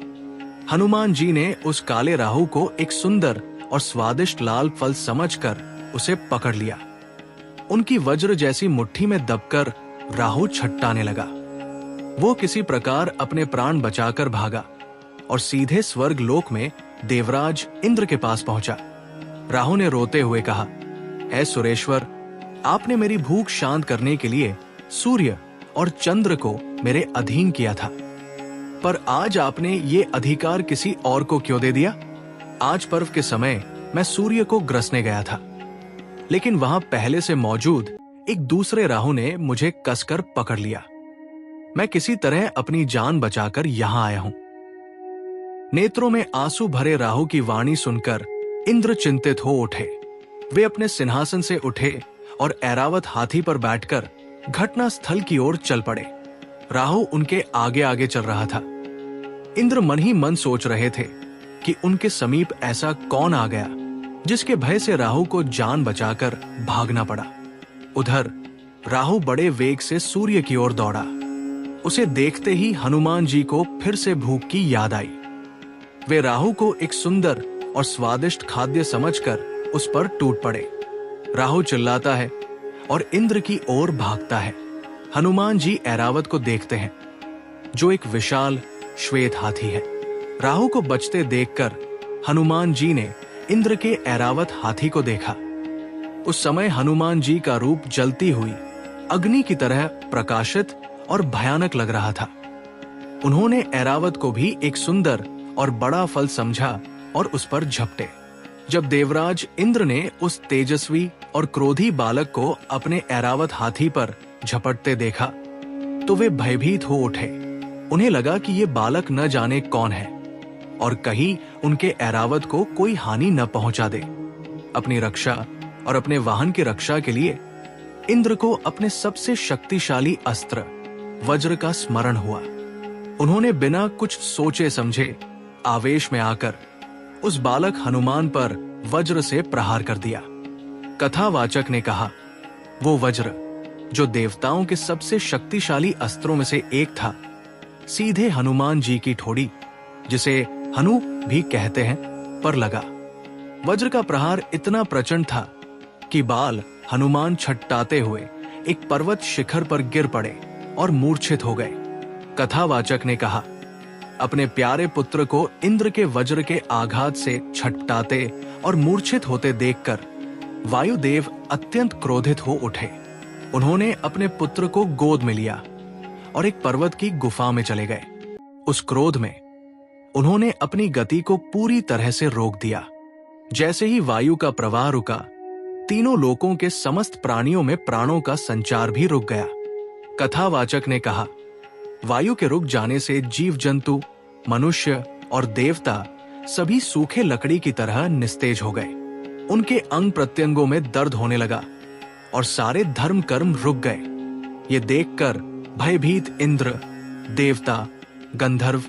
हनुमान जी ने उस काले राहु को एक सुंदर और स्वादिष्ट लाल फल समझकर उसे पकड़ लिया। उनकी वज्र जैसी मुट्ठी में दबकर राहु छटटाने लगा। वो किसी प्रकार अपने प्राण बचाकर भागा और सीधे स्वर्ग लोक में देवराज इंद्र के पास पहुंचा। राहु ने रोते हुए कहा, हे सुरेश्वर, आपने मेरी भूख शांत करने के लिए सूर्य और चंद्र को मेरे अधीन किया था, पर आज आपने ये अधिकार किसी और को क्यों दे दिया? आज पर्व के समय मैं सूर्य को ग्रसने गया था, लेकिन वहां पहले से मौजूद एक दूसरे राहु ने मुझे कसकर पकड़ लिया। मैं किसी तरह अपनी जान बचाकर यहां आया हूं। नेत्रों में आंसू भरे राहु की वाणी सुनकर इंद्र चिंतित हो उठे। वे अपने सिंहासन से उठे और ऐरावत हाथी पर बैठकर घटना स्थल की ओर चल पड़े। राहु उनके आगे आगे चल रहा था। इंद्र मन ही मन सोच रहे थे कि उनके समीप ऐसा कौन आ गया जिसके भय से राहु को जान बचाकर भागना पड़ा। उधर राहु बड़े वेग से सूर्य की ओर दौड़ा। उसे देखते ही हनुमान जी को फिर से भूख की याद आई। वे राहु को एक सुंदर और स्वादिष्ट खाद्य समझकर उस पर टूट पड़े। राहु चिल्लाता है और इंद्र की ओर भागता है। हनुमान जी ऐरावत को देखते हैं, जो एक विशाल श्वेत हाथी है। राहु को बचते देखकर हनुमान जी ने इंद्र के ऐरावत हाथी को देखा। उस समय हनुमान जी का रूप जलती हुई अग्नि की तरह प्रकाशित और भयानक लग रहा था। उन्होंने ऐरावत को भी एक सुंदर और बड़ा फल समझा और उस पर झपटे। जब देवराज इंद्र ने उस तेजस्वी और क्रोधी बालक को अपने ऐरावत हाथी पर झपटते देखा तो वे भयभीत हो उठे। उन्हें लगा कि ये बालक न जाने कौन है और कहीं उनके ऐरावत को कोई हानि न पहुंचा दे। अपनी रक्षा और अपने वाहन की रक्षा के लिए इंद्र को अपने सबसे शक्तिशाली अस्त्र वज्र का स्मरण हुआ। उन्होंने बिना कुछ सोचे समझे आवेश में आकर उस बालक हनुमान पर वज्र से प्रहार कर दिया। कथावाचक ने कहा, वो वज्र जो देवताओं के सबसे शक्तिशाली अस्त्रों में से एक था, सीधे हनुमान जी की ठोड़ी, जिसे हनु भी कहते हैं, पर लगा। वज्र का प्रहार इतना प्रचंड था कि बाल हनुमान छटटाते हुए एक पर्वत शिखर पर गिर पड़े और मूर्छित हो गए। कथावाचक ने कहा, अपने प्यारे पुत्र को इंद्र के वज्र के आघात से छटपटाते और मूर्छित होते देखकर वायुदेव अत्यंत क्रोधित हो उठे। उन्होंने अपने पुत्र को गोद में लिया और एक पर्वत की गुफा में चले गए। उस क्रोध में उन्होंने अपनी गति को पूरी तरह से रोक दिया। जैसे ही वायु का प्रवाह रुका, तीनों लोकों के समस्त प्राणियों में प्राणों का संचार भी रुक गया। कथावाचक ने कहा, वायु के रुक जाने से जीव जंतु, मनुष्य और देवता सभी सूखे लकड़ी की तरह निस्तेज हो गए। उनके अंग प्रत्यंगों में दर्द होने लगा और सारे धर्म कर्म रुक गए। ये देखकर भयभीत इंद्र, देवता, गंधर्व,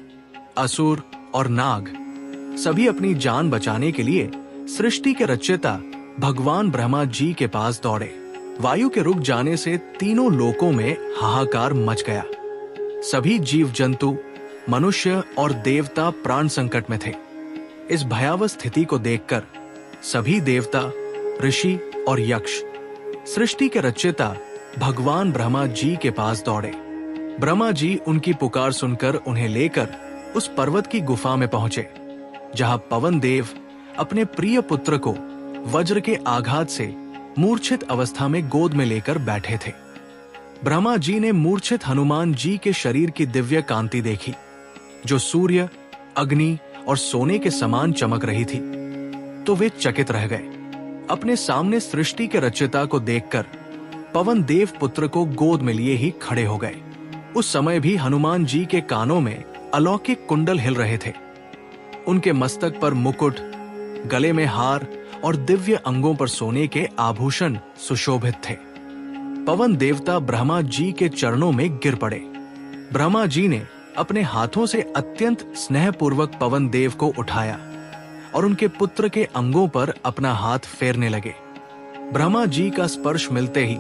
असुर और नाग सभी अपनी जान बचाने के लिए सृष्टि के रचयिता भगवान ब्रह्मा जी के पास दौड़े। वायु के रुक जाने से तीनों लोकों में हाहाकार मच गया। सभी जीव जंतु, मनुष्य और देवता प्राण संकट में थे। इस भयावह स्थिति को देखकर सभी देवता, ऋषि और यक्ष सृष्टि के रचयिता भगवान ब्रह्मा जी के पास दौड़े। ब्रह्मा जी उनकी पुकार सुनकर उन्हें लेकर उस पर्वत की गुफा में पहुंचे, जहां पवन देव अपने प्रिय पुत्र को वज्र के आघात से मूर्छित अवस्था में गोद में लेकर बैठे थे। ब्रह्मा जी ने मूर्छित हनुमान जी के शरीर की दिव्य कांति देखी, जो सूर्य, अग्नि और सोने के समान चमक रही थी, तो वे चकित रह गए। अपने सामने सृष्टि के रचयिता को देखकर पवन देव पुत्र को गोद में लिए ही खड़े हो गए। उस समय भी हनुमान जी के कानों में अलौकिक कुंडल हिल रहे थे। उनके मस्तक पर मुकुट, गले में हार और दिव्य अंगों पर सोने के आभूषण सुशोभित थे। पवन देवता ब्रह्मा जी के चरणों में गिर पड़े। ब्रह्मा जी ने अपने हाथों से अत्यंत स्नेहपूर्वक पवन देव को उठाया और उनके पुत्र के अंगों पर अपना हाथ फेरने लगे। ब्रह्मा जी का स्पर्श मिलते ही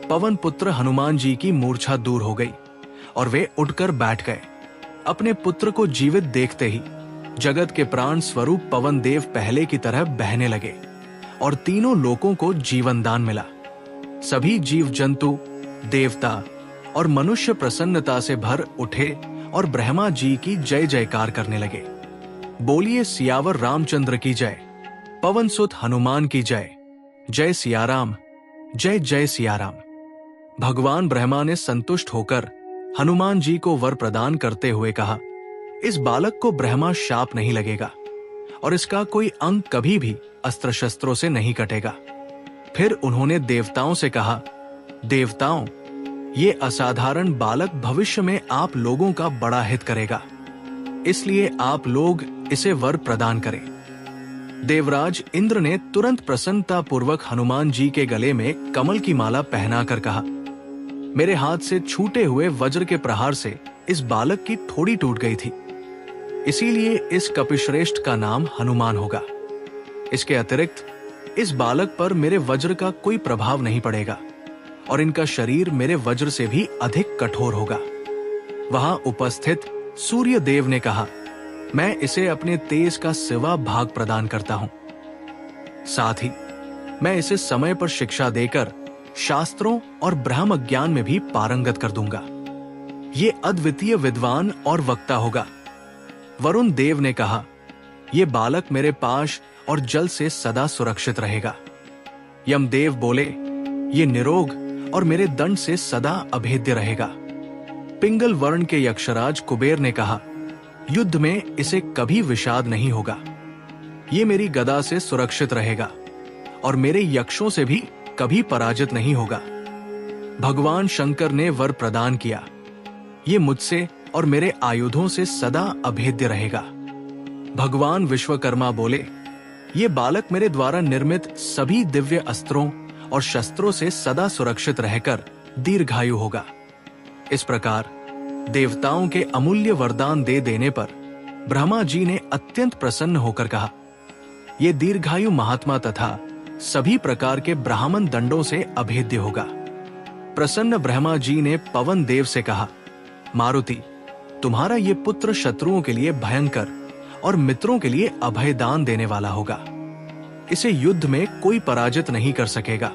पवन पुत्र हनुमान जी की मूर्छा दूर हो गई और वे उठकर बैठ गए। अपने पुत्र को जीवित देखते ही जगत के प्राण स्वरूप पवन देव पहले की तरह बहने लगे और तीनों लोकों को जीवन दान मिला। सभी जीव जंतु, देवता और मनुष्य प्रसन्नता से भर उठे और ब्रह्मा जी की जय जयकार करने लगे। बोलिए सियावर रामचंद्र की जय, पवन सुत हनुमान की जय, जय सियाराम, जय जय सियाराम। भगवान ब्रह्मा ने संतुष्ट होकर हनुमान जी को वर प्रदान करते हुए कहा, इस बालक को ब्रह्मा शाप नहीं लगेगा और इसका कोई अंग कभी भी अस्त्र शस्त्रों से नहीं कटेगा। फिर उन्होंने देवताओं से कहा, देवताओं, ये असाधारण बालक भविष्य में आप लोगों का बड़ा हित करेगा, इसलिए आप लोग इसे वर प्रदान करें। देवराज इंद्र ने तुरंत प्रसन्नता पूर्वक हनुमान जी के गले में कमल की माला पहनाकर कहा, मेरे हाथ से छूटे हुए वज्र के प्रहार से इस बालक की ठोड़ी टूट गई थी, इसीलिए इस कपिश्रेष्ठ का नाम हनुमान होगा। इसके अतिरिक्त इस बालक पर मेरे वज्र का कोई प्रभाव नहीं पड़ेगा और इनका शरीर मेरे वज्र से भी अधिक कठोर होगा। वहां उपस्थित सूर्य देव ने कहा, मैं इसे अपने तेज का सिवा भाग प्रदान करता हूं। साथ ही मैं इसे समय पर शिक्षा देकर शास्त्रों और ब्रह्म ज्ञान में भी पारंगत कर दूंगा। ये अद्वितीय विद्वान और वक्ता होगा। वरुण देव ने कहा, यह बालक मेरे पाश और जल से सदा सुरक्षित रहेगा। यमदेव बोले, ये निरोग और मेरे दंड से सदा अभेद्य रहेगा। पिंगल वर्ण के यक्षराज कुबेर ने कहा, युद्ध में इसे कभी विषाद नहीं होगा। ये मेरी गदा से सुरक्षित रहेगा और मेरे यक्षों से भी कभी पराजित नहीं होगा। भगवान शंकर ने वर प्रदान किया, ये मुझसे और मेरे आयुधों से सदा अभेद्य रहेगा। भगवान विश्वकर्मा बोले, ये बालक मेरे द्वारा निर्मित सभी दिव्य अस्त्रों और शस्त्रों से सदा सुरक्षित रहकर दीर्घायु होगा। इस प्रकार देवताओं के अमूल्य वरदान दे देने पर ब्रह्मा जी ने अत्यंत प्रसन्न होकर कहा, ये दीर्घायु महात्मा तथा सभी प्रकार के ब्राह्मण दंडों से अभेद्य होगा। प्रसन्न ब्रह्मा जी ने पवन देव से कहा, मारुति, तुम्हारा ये पुत्र शत्रुओं के लिए भयंकर और मित्रों के लिए अभयदान देने वाला होगा। इसे युद्ध में कोई पराजित नहीं कर सकेगा।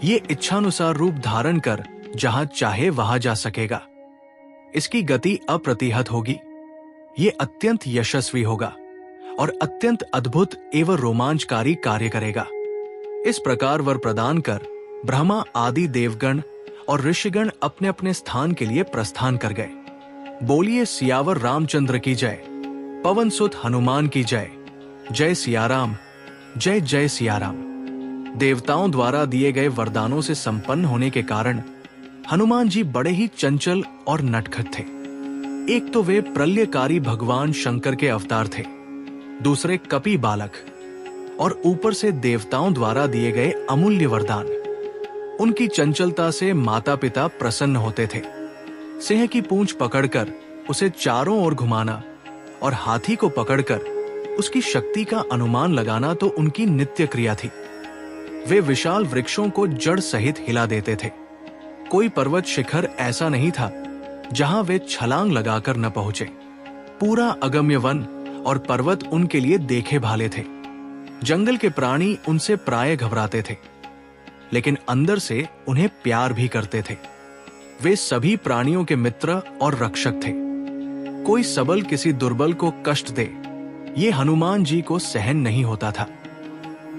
ये इच्छानुसार रूप धारण कर जहां चाहे वहां जा सकेगा। इसकी गति अप्रतिहत होगी। ये अत्यंत यशस्वी होगा और अत्यंत अद्भुत एवं रोमांचकारी कार्य करेगा। इस प्रकार वर प्रदान कर ब्रह्मा आदि देवगण और ऋषिगण अपने अपने स्थान के लिए प्रस्थान कर गए। बोलिए सियावर रामचंद्र की जय, पवन सुत हनुमान की जय, जय सियाराम, जय जय सियाराम। देवताओं द्वारा दिए गए वरदानों से संपन्न होने के कारण हनुमान जी बड़े ही चंचल और नटखट थे। एक तो वे प्रलयकारी भगवान शंकर के अवतार थे, दूसरे कपि बालक और ऊपर से देवताओं द्वारा दिए गए अमूल्य वरदान। उनकी चंचलता से माता पिता प्रसन्न होते थे। सिंह की पूंछ पकड़कर उसे चारों ओर घुमाना और हाथी को पकड़कर उसकी शक्ति का अनुमान लगाना तो उनकी नित्य क्रिया थी। वे विशाल वृक्षों को जड़ सहित हिला देते थे। कोई पर्वत शिखर ऐसा नहीं था जहां वे छलांग लगाकर न पहुंचे। पूरा अगम्य वन और पर्वत उनके लिए देखे भाले थे। जंगल के प्राणी उनसे प्राय घबराते थे, लेकिन अंदर से उन्हें प्यार भी करते थे। वे सभी प्राणियों के मित्र और रक्षक थे। कोई सबल किसी दुर्बल को कष्ट दे, ये हनुमान जी को सहन नहीं होता था।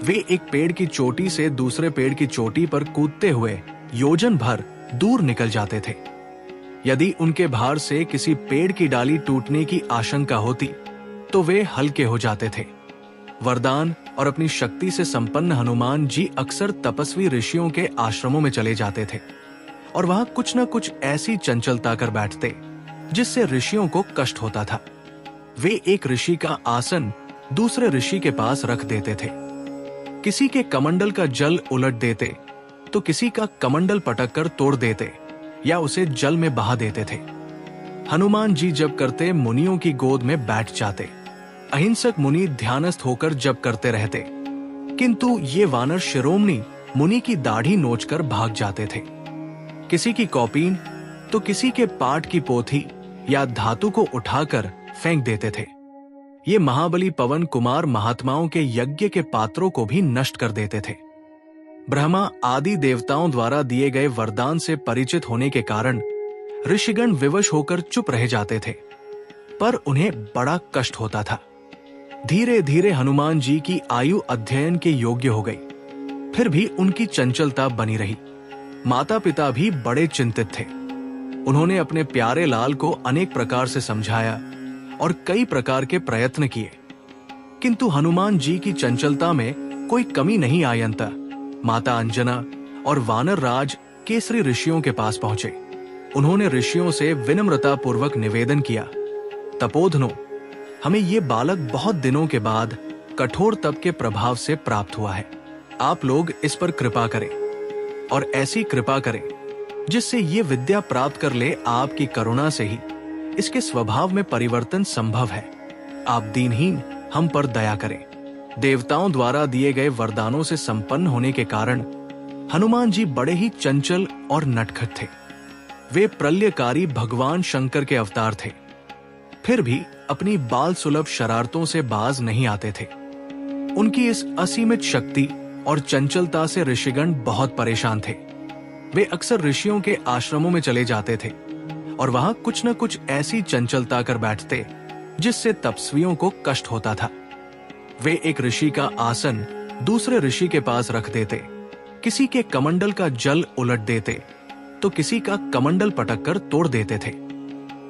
वे एक पेड़ की चोटी से दूसरे पेड़ की चोटी पर कूदते हुए योजन भर दूर निकल जाते थे। यदि उनके भार से किसी पेड़ की डाली टूटने की आशंका होती तो वे हल्के हो जाते थे। वरदान और अपनी शक्ति से संपन्न हनुमान जी अक्सर तपस्वी ऋषियों के आश्रमों में चले जाते थे और वहां कुछ न कुछ ऐसी चंचलता कर बैठते जिससे ऋषियों को कष्ट होता था। वे एक ऋषि का आसन दूसरे ऋषि के पास रख देते थे। किसी के कमंडल का जल उलट देते तो किसी का कमंडल पटक कर तोड़ देते या उसे जल में बहा देते थे। हनुमान जी जब करते मुनियों की गोद में बैठ जाते। अहिंसक मुनि ध्यानस्थ होकर जप करते रहते, किंतु ये वानर शिरोमणि मुनि की दाढ़ी नोचकर भाग जाते थे। किसी की कौपीन तो किसी के पाठ की पोथी या धातु को उठाकर फेंक देते थे। ये महाबली पवन कुमार महात्माओं के यज्ञ के पात्रों को भी नष्ट कर देते थे। ब्रह्मा आदि देवताओं द्वारा दिए गए वरदान से परिचित होने के कारण ऋषिगण विवश होकर चुप रह जाते थे, पर उन्हें बड़ा कष्ट होता था। धीरे धीरे हनुमान जी की आयु अध्ययन के योग्य हो गई, फिर भी उनकी चंचलता बनी रही। माता पिता भी बड़े चिंतित थे। उन्होंने अपने प्यारे लाल को अनेक प्रकार से समझाया और कई प्रकार के प्रयत्न किए, किंतु हनुमान जी की चंचलता में कोई कमी नहीं आई। अंतः माता अंजना और वानर राज केसरी ऋषियों के पास पहुंचे। उन्होंने ऋषियों से विनम्रता पूर्वक निवेदन किया, तपोधनो, हमें ये बालक बहुत दिनों के बाद कठोर तप के प्रभाव से प्राप्त हुआ है। आप लोग इस पर कृपा करें और ऐसी कृपा करें जिससे ये विद्या प्राप्त कर ले। आपकी करुणा से ही इसके स्वभाव में परिवर्तन संभव है। आप दीनहीन हम पर दया करें। देवताओं द्वारा दिए गए वरदानों से संपन्न होने के कारण हनुमान जी बड़े ही चंचल और नटखट थे। वे प्रलयकारी भगवान शंकर के अवतार थे, फिर भी अपनी बाल सुलभ शरारतों से बाज नहीं आते थे। उनकी इस असीमित शक्ति और चंचलता से ऋषिगण बहुत परेशान थे। वे अक्सर ऋषियों के आश्रमों में चले जाते थे और वहां कुछ न कुछ ऐसी चंचलता कर बैठते जिससे तपस्वियों को कष्ट होता था। वे एक ऋषि का आसन दूसरे ऋषि के पास रख देते, किसी के कमंडल का जल उलट देते तो किसी का कमंडल पटक कर तोड़ देते थे।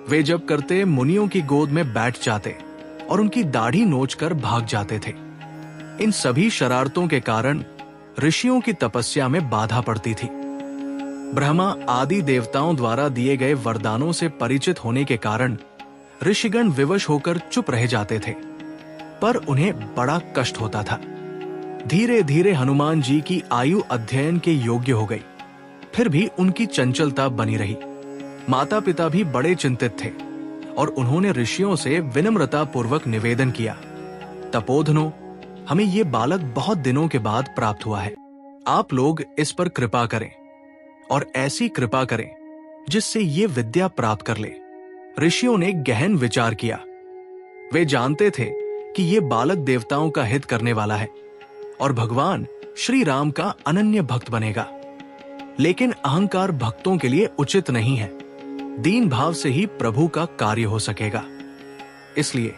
वे जब करते मुनियों की गोद में बैठ जाते और उनकी दाढ़ी नोचकर भाग जाते थे। इन सभी शरारतों के कारण ऋषियों की तपस्या में बाधा पड़ती थी। ब्रह्मा आदि देवताओं द्वारा दिए गए वरदानों से परिचित होने के कारण ऋषिगण विवश होकर चुप रह जाते थे, पर उन्हें बड़ा कष्ट होता था। धीरे धीरे हनुमान जी की आयु अध्ययन के योग्य हो गई, फिर भी उनकी चंचलता बनी रही। माता पिता भी बड़े चिंतित थे और उन्होंने ऋषियों से विनम्रता पूर्वक निवेदन किया, तपोधनो, हमें ये बालक बहुत दिनों के बाद प्राप्त हुआ है। आप लोग इस पर कृपा करें और ऐसी कृपा करें जिससे ये विद्या प्राप्त कर ले। ऋषियों ने गहन विचार किया। वे जानते थे कि ये बालक देवताओं का हित करने वाला है और भगवान श्री राम का अनन्य भक्त बनेगा, लेकिन अहंकार भक्तों के लिए उचित नहीं है। दीन भाव से ही प्रभु का कार्य हो सकेगा। इसलिए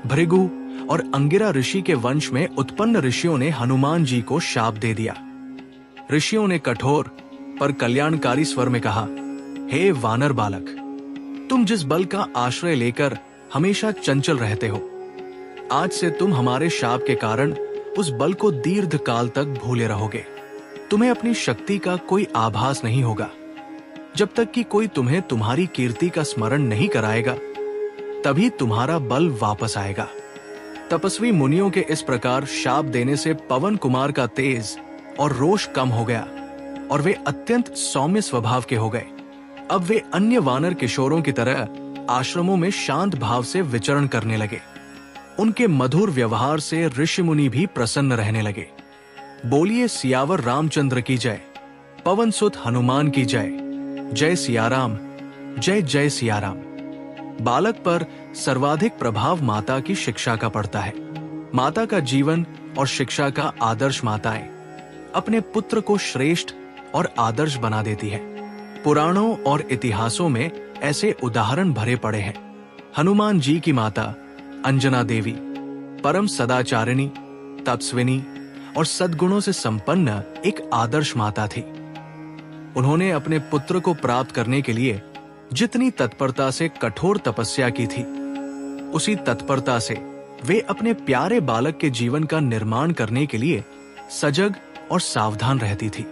भृगु और अंगिरा ऋषि के वंश में उत्पन्न ऋषियों ने हनुमान जी को शाप दे दिया। ऋषियों ने कठोर पर कल्याणकारी स्वर में कहा, हे वानर बालक, तुम जिस बल का आश्रय लेकर हमेशा चंचल रहते हो, आज से तुम हमारे शाप के कारण उस बल को दीर्घ काल तक भूले रहोगे। तुम्हें अपनी शक्ति का कोई आभास नहीं होगा। जब तक कि कोई तुम्हें तुम्हारी कीर्ति का स्मरण नहीं कराएगा, तभी तुम्हारा बल वापस आएगा। तपस्वी मुनियों के इस प्रकार शाप देने से पवन कुमार का तेज और रोष कम हो गया और वे अत्यंत सौम्य स्वभाव के हो गए। अब वे अन्य वानर किशोरों की तरह आश्रमों में शांत भाव से विचरण करने लगे। उनके मधुर व्यवहार से ऋषि मुनि भी प्रसन्न रहने लगे। बोलिए सियावर रामचंद्र की जय, पवन सुत हनुमान की जय। जय सियाराम, जय जय सियाराम। बालक पर सर्वाधिक प्रभाव माता की शिक्षा का पड़ता है। माता का जीवन और शिक्षा का आदर्श माताएं अपने पुत्र को श्रेष्ठ और आदर्श बना देती है। पुराणों और इतिहासों में ऐसे उदाहरण भरे पड़े हैं। हनुमान जी की माता अंजना देवी परम सदाचारिणी, तपस्विनी और सद्गुणों से संपन्न एक आदर्श माता थी। उन्होंने अपने पुत्र को प्राप्त करने के लिए जितनी तत्परता से कठोर तपस्या की थी, उसी तत्परता से वे अपने प्यारे बालक के जीवन का निर्माण करने के लिए सजग और सावधान रहती थी।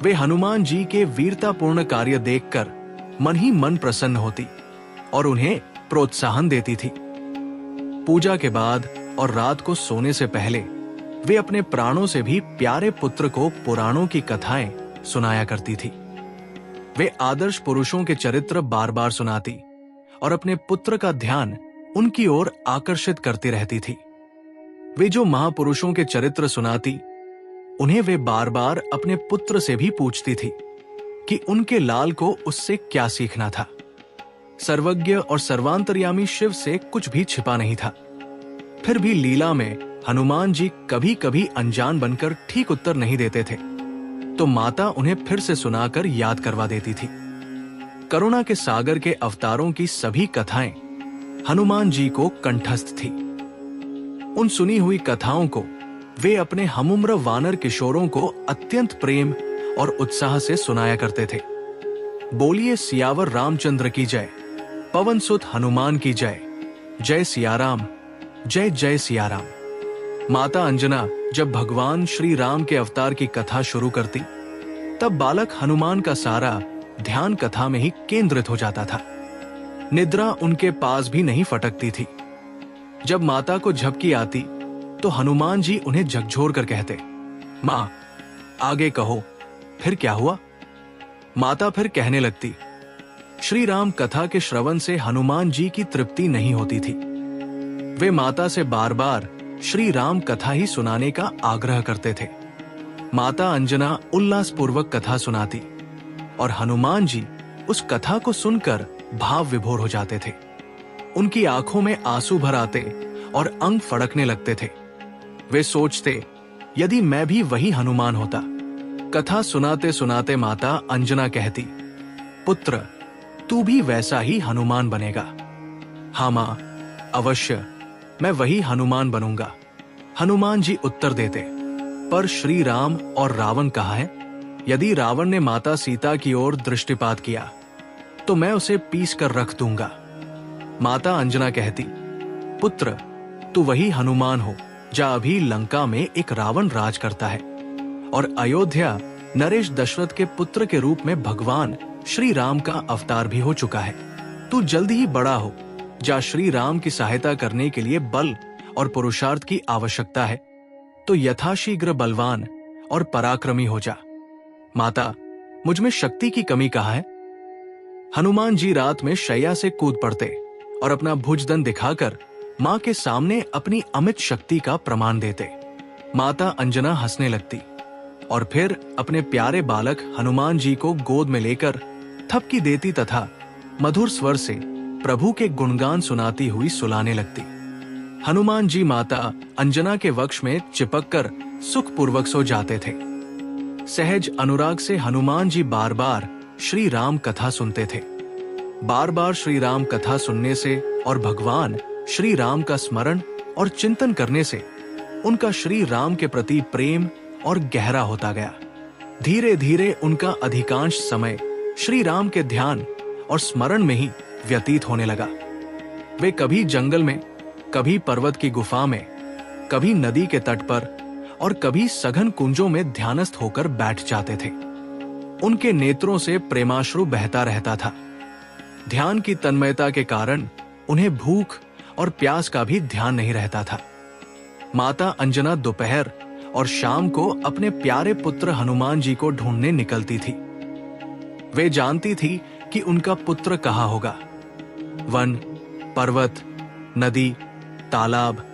वे हनुमान जी के वीरतापूर्ण कार्य देखकर मन ही मन प्रसन्न होती और उन्हें प्रोत्साहन देती थी। पूजा के बाद और रात को सोने से पहले वे अपने प्राणों से भी प्यारे पुत्र को पुराणों की कथाएं सुनाया करती थी। वे आदर्श पुरुषों के चरित्र बार बार सुनाती और अपने पुत्र का ध्यान उनकी ओर आकर्षित करती रहती थी। वे जो महापुरुषों के चरित्र सुनाती, उन्हें वे बार बार अपने पुत्र से भी पूछती थी कि उनके लाल को उससे क्या सीखना था। सर्वज्ञ और सर्वांतर्यामी शिव से कुछ भी छिपा नहीं था। फिर भी लीला में हनुमान जी कभी कभी अनजान बनकर ठीक उत्तर नहीं देते थे, तो माता उन्हें फिर से सुनाकर याद करवा देती थी। करुणा के सागर के अवतारों की सभी कथाएं हनुमान जी को कंठस्थ थी। उन सुनी हुई कथाओं को वे अपने हमुम्र वानर किशोरों को अत्यंत प्रेम और उत्साह से सुनाया करते थे। बोलिए सियावर रामचंद्र की जय, पवन सुत हनुमान की जय, जय सियाराम, जय जय सियाराम। माता अंजना जब भगवान श्री राम के अवतार की कथा शुरू करती, तब बालक हनुमान का सारा ध्यान कथा में ही केंद्रित हो जाता था। निद्रा उनके पास भी नहीं फटकती थी। जब माता को झपकी आती तो हनुमान जी उन्हें झकझोर कर कहते, माँ आगे कहो, फिर क्या हुआ? माता फिर कहने लगती। श्री राम कथा के श्रवण से हनुमान जी की तृप्ति नहीं होती थी। वे माता से बार बार श्री राम कथा ही सुनाने का आग्रह करते थे। माता अंजना उल्लासपूर्वक कथा सुनाती और हनुमान जी उस कथा को सुनकर भाव विभोर हो जाते थे। उनकी आंखों में आंसू भर आते और अंग फड़कने लगते थे। वे सोचते, यदि मैं भी वही हनुमान होता। कथा सुनाते सुनाते माता अंजना कहती, पुत्र तू भी वैसा ही हनुमान बनेगा। हाँ मां, अवश्य मैं वही हनुमान बनूंगा। हनुमान जी उत्तर देते, पर श्री राम और रावण कहाँ है? यदि रावण ने माता सीता की ओर दृष्टिपात किया तो मैं उसे पीस कर रख दूंगा। माता अंजना कहती, पुत्र तू वही हनुमान हो जा अभी लंका में एक रावण राज करता है और अयोध्या नरेश दशरथ के पुत्र के रूप में भगवान श्री राम का अवतार भी हो चुका है। तू जल्द ही बड़ा हो जा, श्री राम की सहायता करने के लिए बल और पुरुषार्थ की आवश्यकता है, तो यथाशीघ्र बलवान और पराक्रमी हो जा। माता मुझ में शक्ति की कमी कहाँ है? हनुमान जी रात में शैया से कूद पड़ते और अपना भुजदंड दिखाकर मां के सामने अपनी अमित शक्ति का प्रमाण देते। माता अंजना हंसने लगती और फिर अपने प्यारे बालक हनुमान जी को गोद में लेकर थपकी देती तथा मधुर स्वर से प्रभु के गुणगान सुनाती हुई सुलाने लगती। हनुमान जी माता अंजना के वक्ष में चिपककर सुखपूर्वक सो जाते थे। सहज अनुराग से हनुमान जी बार बार श्री राम कथा सुनते थे। बार बार श्री राम कथा सुनने से और भगवान श्री राम का स्मरण और चिंतन करने से उनका श्री राम के प्रति प्रेम और गहरा होता गया। धीरे धीरे उनका अधिकांश समय श्री राम के ध्यान और स्मरण में ही व्यतीत होने लगा। वे कभी जंगल में, कभी पर्वत की गुफा में, कभी नदी के तट पर और कभी सघन कुंजों में ध्यानस्थ होकर बैठ जाते थे। उनके नेत्रों से प्रेमाश्रु बहता रहता था। ध्यान की तन्मयता के कारण उन्हें भूख और प्यास का भी ध्यान नहीं रहता था। माता अंजना दोपहर और शाम को अपने प्यारे पुत्र हनुमान जी को ढूंढने निकलती थी। वे जानती थी कि उनका पुत्र कहाँ होगा। वन, पर्वत, नदी, तालाब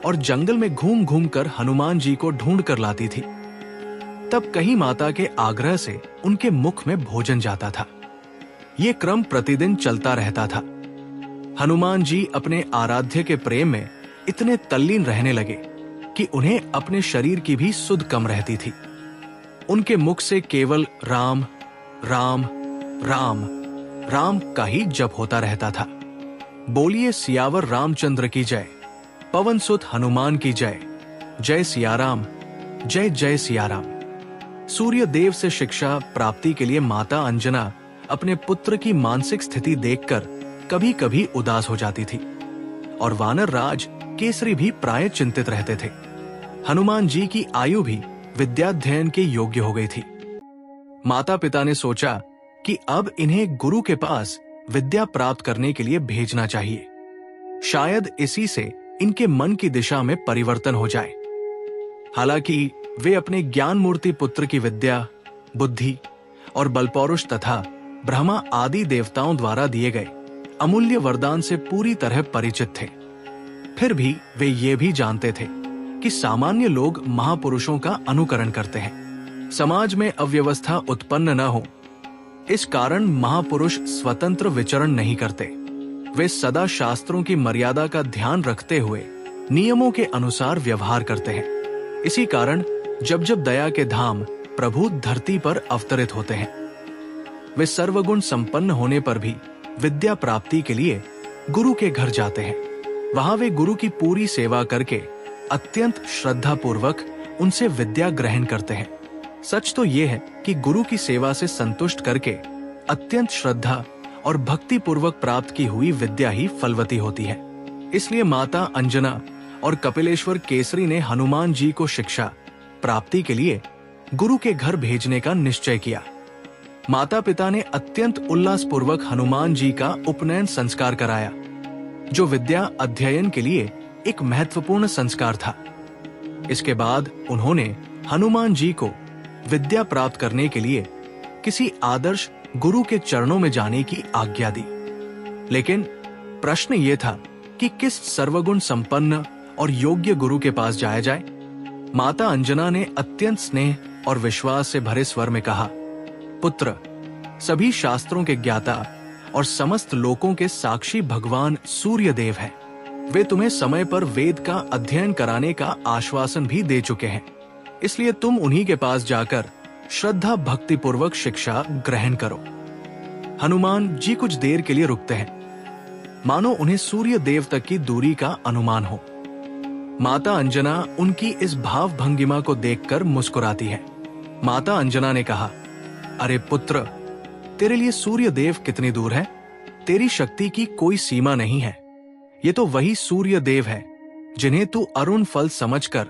और जंगल में घूम घूम कर हनुमान जी को ढूंढ कर लाती थी। तब कहीं माता के आग्रह से उनके मुख में भोजन जाता था। ये क्रम प्रतिदिन चलता रहता था। हनुमान जी अपने आराध्य के प्रेम में इतने तल्लीन रहने लगे कि उन्हें अपने शरीर की भी सुध कम रहती थी। उनके मुख से केवल राम राम राम राम का ही जप होता रहता था। बोलिए सियावर रामचंद्र की जय, पवन सुत हनुमान की जय, जय सियाराम, जय जय सियाराम। सूर्य देव से शिक्षा प्राप्ति के लिए माता अंजना अपने पुत्र की मानसिक स्थिति देखकर कभी कभी उदास हो जाती थी और वानर राज केसरी भी प्राय चिंतित रहते थे। हनुमान जी की आयु भी विद्याध्ययन के योग्य हो गई थी। माता पिता ने सोचा कि अब इन्हें गुरु के पास विद्या प्राप्त करने के लिए भेजना चाहिए। शायद इसी से इनके मन की दिशा में परिवर्तन हो जाए। हालांकि वे अपने ज्ञान मूर्ति पुत्र की विद्या, बुद्धि और बलपौरुष तथा ब्रह्मा आदि देवताओं द्वारा दिए गए अमूल्य वरदान से पूरी तरह परिचित थे। फिर भी वे ये भी जानते थे कि सामान्य लोग महापुरुषों का अनुकरण करते हैं। समाज में अव्यवस्था उत्पन्न न हो, इस कारण महापुरुष स्वतंत्र विचरण नहीं करते। वे सदा शास्त्रों की मर्यादा का ध्यान रखते हुए नियमों के अनुसार व्यवहार करते हैं। इसी कारण जब जब दया के धाम प्रभु धरती पर अवतरित होते हैं, वे सर्वगुण संपन्न होने पर भी विद्या प्राप्ति के लिए गुरु के घर जाते हैं। वहां वे गुरु की पूरी सेवा करके अत्यंत श्रद्धा पूर्वक उनसे विद्या ग्रहण करते हैं। सच तो यह है कि गुरु की सेवा से संतुष्ट करके अत्यंत श्रद्धा और भक्ति पूर्वक प्राप्त की हुई विद्या ही फलवती होती है। इसलिए माता अंजना और कपिलेश्वर केसरी ने हनुमान जी को शिक्षा प्राप्ति के लिए गुरु के घर भेजने का निश्चय किया। माता पिता ने अत्यंत उल्लास पूर्वक हनुमान जी का उपनयन संस्कार कराया, जो विद्या अध्ययन के लिए एक महत्वपूर्ण संस्कार था। इसके बाद उन्होंने हनुमान जी को विद्या प्राप्त करने के लिए किसी आदर्श गुरु के चरणों में जाने की आज्ञा दी। लेकिन प्रश्न ये था कि किस सर्वगुण संपन्न और योग्य गुरु के पास जाया जाए। माता अंजना ने अत्यंत स्नेह और विश्वास से भरे स्वर में कहा, पुत्र, सभी शास्त्रों के ज्ञाता और समस्त लोकों के साक्षी भगवान सूर्य देव हैं। वे तुम्हें समय पर वेद का अध्ययन कराने का आश्वासन भी दे चुके हैं। इसलिए तुम उन्हीं के पास जाकर श्रद्धा भक्ति पूर्वक शिक्षा ग्रहण करो। हनुमान जी कुछ देर के लिए रुकते हैं, मानो उन्हें सूर्य देव तक की दूरी का अनुमान हो। माता अंजना उनकी इस भाव भंगिमा को देखकर मुस्कुराती है। माता अंजना ने कहा, अरे पुत्र, तेरे लिए सूर्य देव कितनी दूर है? तेरी शक्ति की कोई सीमा नहीं है। ये तो वही सूर्य देव है जिन्हें तू अरुण फल समझकर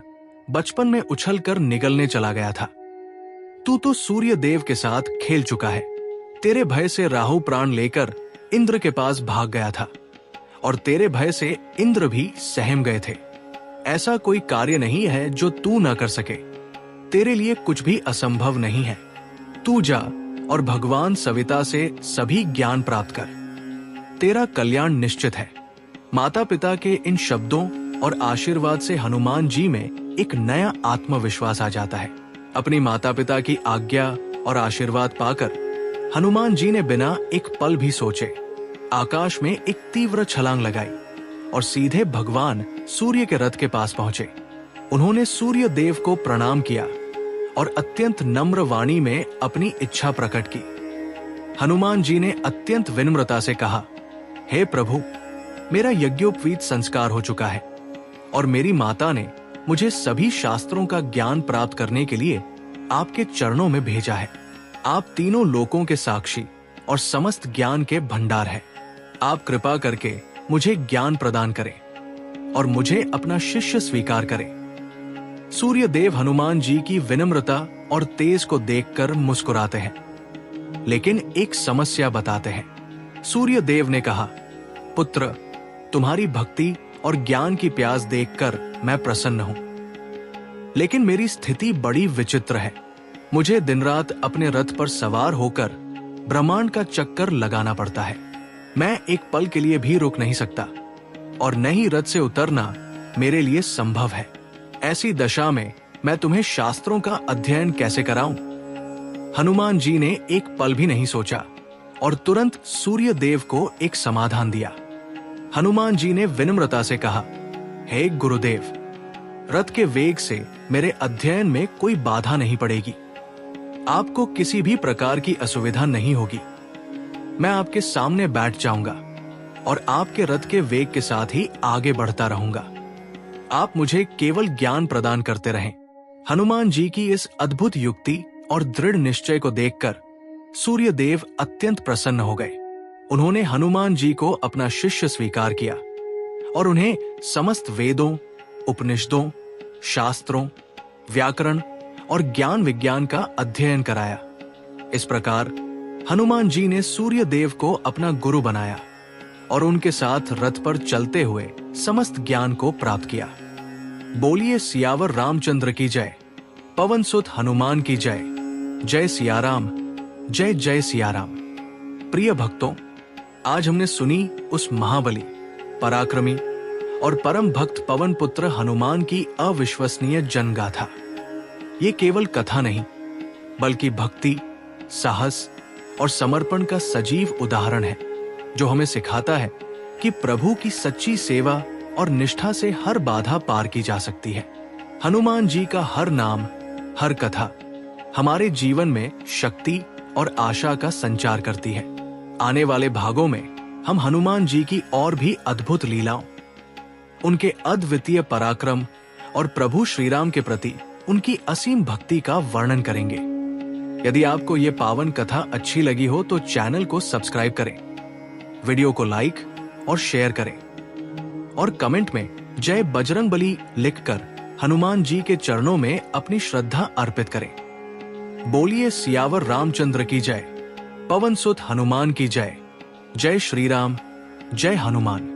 बचपन में उछलकर निगलने चला गया था। तू तो सूर्य देव के साथ खेल चुका है। तेरे भय से राहु प्राण लेकर इंद्र के पास भाग गया था और तेरे भय से इंद्र भी सहम गए थे। ऐसा कोई कार्य नहीं है जो तू ना कर सके। तेरे लिए कुछ भी असंभव नहीं है। तू जा और भगवान सविता से सभी ज्ञान प्राप्त कर। तेरा कल्याण निश्चित है। माता पिता के इन शब्दों और आशीर्वाद से हनुमान जी में एक नया आत्मविश्वास आ जाता है। अपनी माता पिता की आज्ञा और आशीर्वाद पाकर हनुमान जी ने बिना एक पल भी सोचे आकाश में एक तीव्र छलांग लगाई और सीधे भगवान सूर्य के रथ के पास पहुंचे। उन्होंने सूर्य देव को प्रणाम किया और अत्यंत नम्र वाणी में अपनी इच्छा प्रकट की। हनुमान जी ने अत्यंत विनम्रता से कहा, हे प्रभु, मेरा यज्ञोपवीत संस्कार हो चुका है और मेरी माता ने मुझे सभी शास्त्रों का ज्ञान प्राप्त करने के लिए आपके चरणों में भेजा है। आप तीनों लोकों के साक्षी और समस्त ज्ञान के भंडार हैं। आप कृपा करके मुझे ज्ञान प्रदान करें और मुझे अपना शिष्य स्वीकार करें। सूर्य देव हनुमान जी की विनम्रता और तेज को देखकर मुस्कुराते हैं, लेकिन एक समस्या बताते हैं। सूर्य देव ने कहा, पुत्र, तुम्हारी भक्ति और ज्ञान की प्यास देखकर मैं प्रसन्न हूं, लेकिन मेरी स्थिति बड़ी विचित्र है। मुझे दिन रात अपने रथ पर सवार होकर ब्रह्मांड का चक्कर लगाना पड़ता है। मैं एक पल के लिए भी रुक नहीं सकता और न ही रथ से उतरना मेरे लिए संभव है। ऐसी दशा में मैं तुम्हें शास्त्रों का अध्ययन कैसे कराऊं? हनुमान जी ने एक पल भी नहीं सोचा और तुरंत सूर्य देव को एक समाधान दिया। हनुमान जी ने विनम्रता से कहा, हे गुरुदेव, रथ के वेग से मेरे अध्ययन में कोई बाधा नहीं पड़ेगी। आपको किसी भी प्रकार की असुविधा नहीं होगी। मैं आपके सामने बैठ जाऊंगा और आपके रथ के वेग के साथ ही आगे बढ़ता रहूंगा। आप मुझे केवल ज्ञान प्रदान करते रहें। हनुमान जी की इस अद्भुत युक्ति और दृढ़ निश्चय को देखकर सूर्य देव अत्यंत प्रसन्न हो गए। उन्होंने हनुमान जी को अपना शिष्य स्वीकार किया और उन्हें समस्त वेदों, उपनिषदों, शास्त्रों, व्याकरण और ज्ञान विज्ञान का अध्ययन कराया। इस प्रकार हनुमान जी ने सूर्य देव को अपना गुरु बनाया और उनके साथ रथ पर चलते हुए समस्त ज्ञान को प्राप्त किया। बोलिए सियावर रामचंद्र की जय, पवन सुत हनुमान की जय। जय सियाराम, जय जय सियाराम। प्रिय भक्तों, आज हमने सुनी उस महाबली, पराक्रमी और परम भक्त पवन पुत्र हनुमान की अविश्वसनीय जनगाथा। ये केवल कथा नहीं, बल्कि भक्ति, साहस और समर्पण का सजीव उदाहरण है, जो हमें सिखाता है कि प्रभु की सच्ची सेवा और निष्ठा से हर बाधा पार की जा सकती है। हनुमान जी का हर नाम, हर कथा हमारे जीवन में शक्ति और आशा का संचार करती है। आने वाले भागों में हम हनुमान जी की और भी अद्भुत लीलाओं, उनके अद्वितीय पराक्रम और प्रभु श्री राम के प्रति उनकी असीम भक्ति का वर्णन करेंगे। यदि आपको ये पावन कथा अच्छी लगी हो तो चैनल को सब्सक्राइब करें, वीडियो को लाइक और शेयर करें और कमेंट में जय बजरंगबली लिखकर हनुमान जी के चरणों में अपनी श्रद्धा अर्पित करें। बोलिए सियावर रामचंद्र की जय, पवन सुत हनुमान की जय। जय श्री राम, जय हनुमान।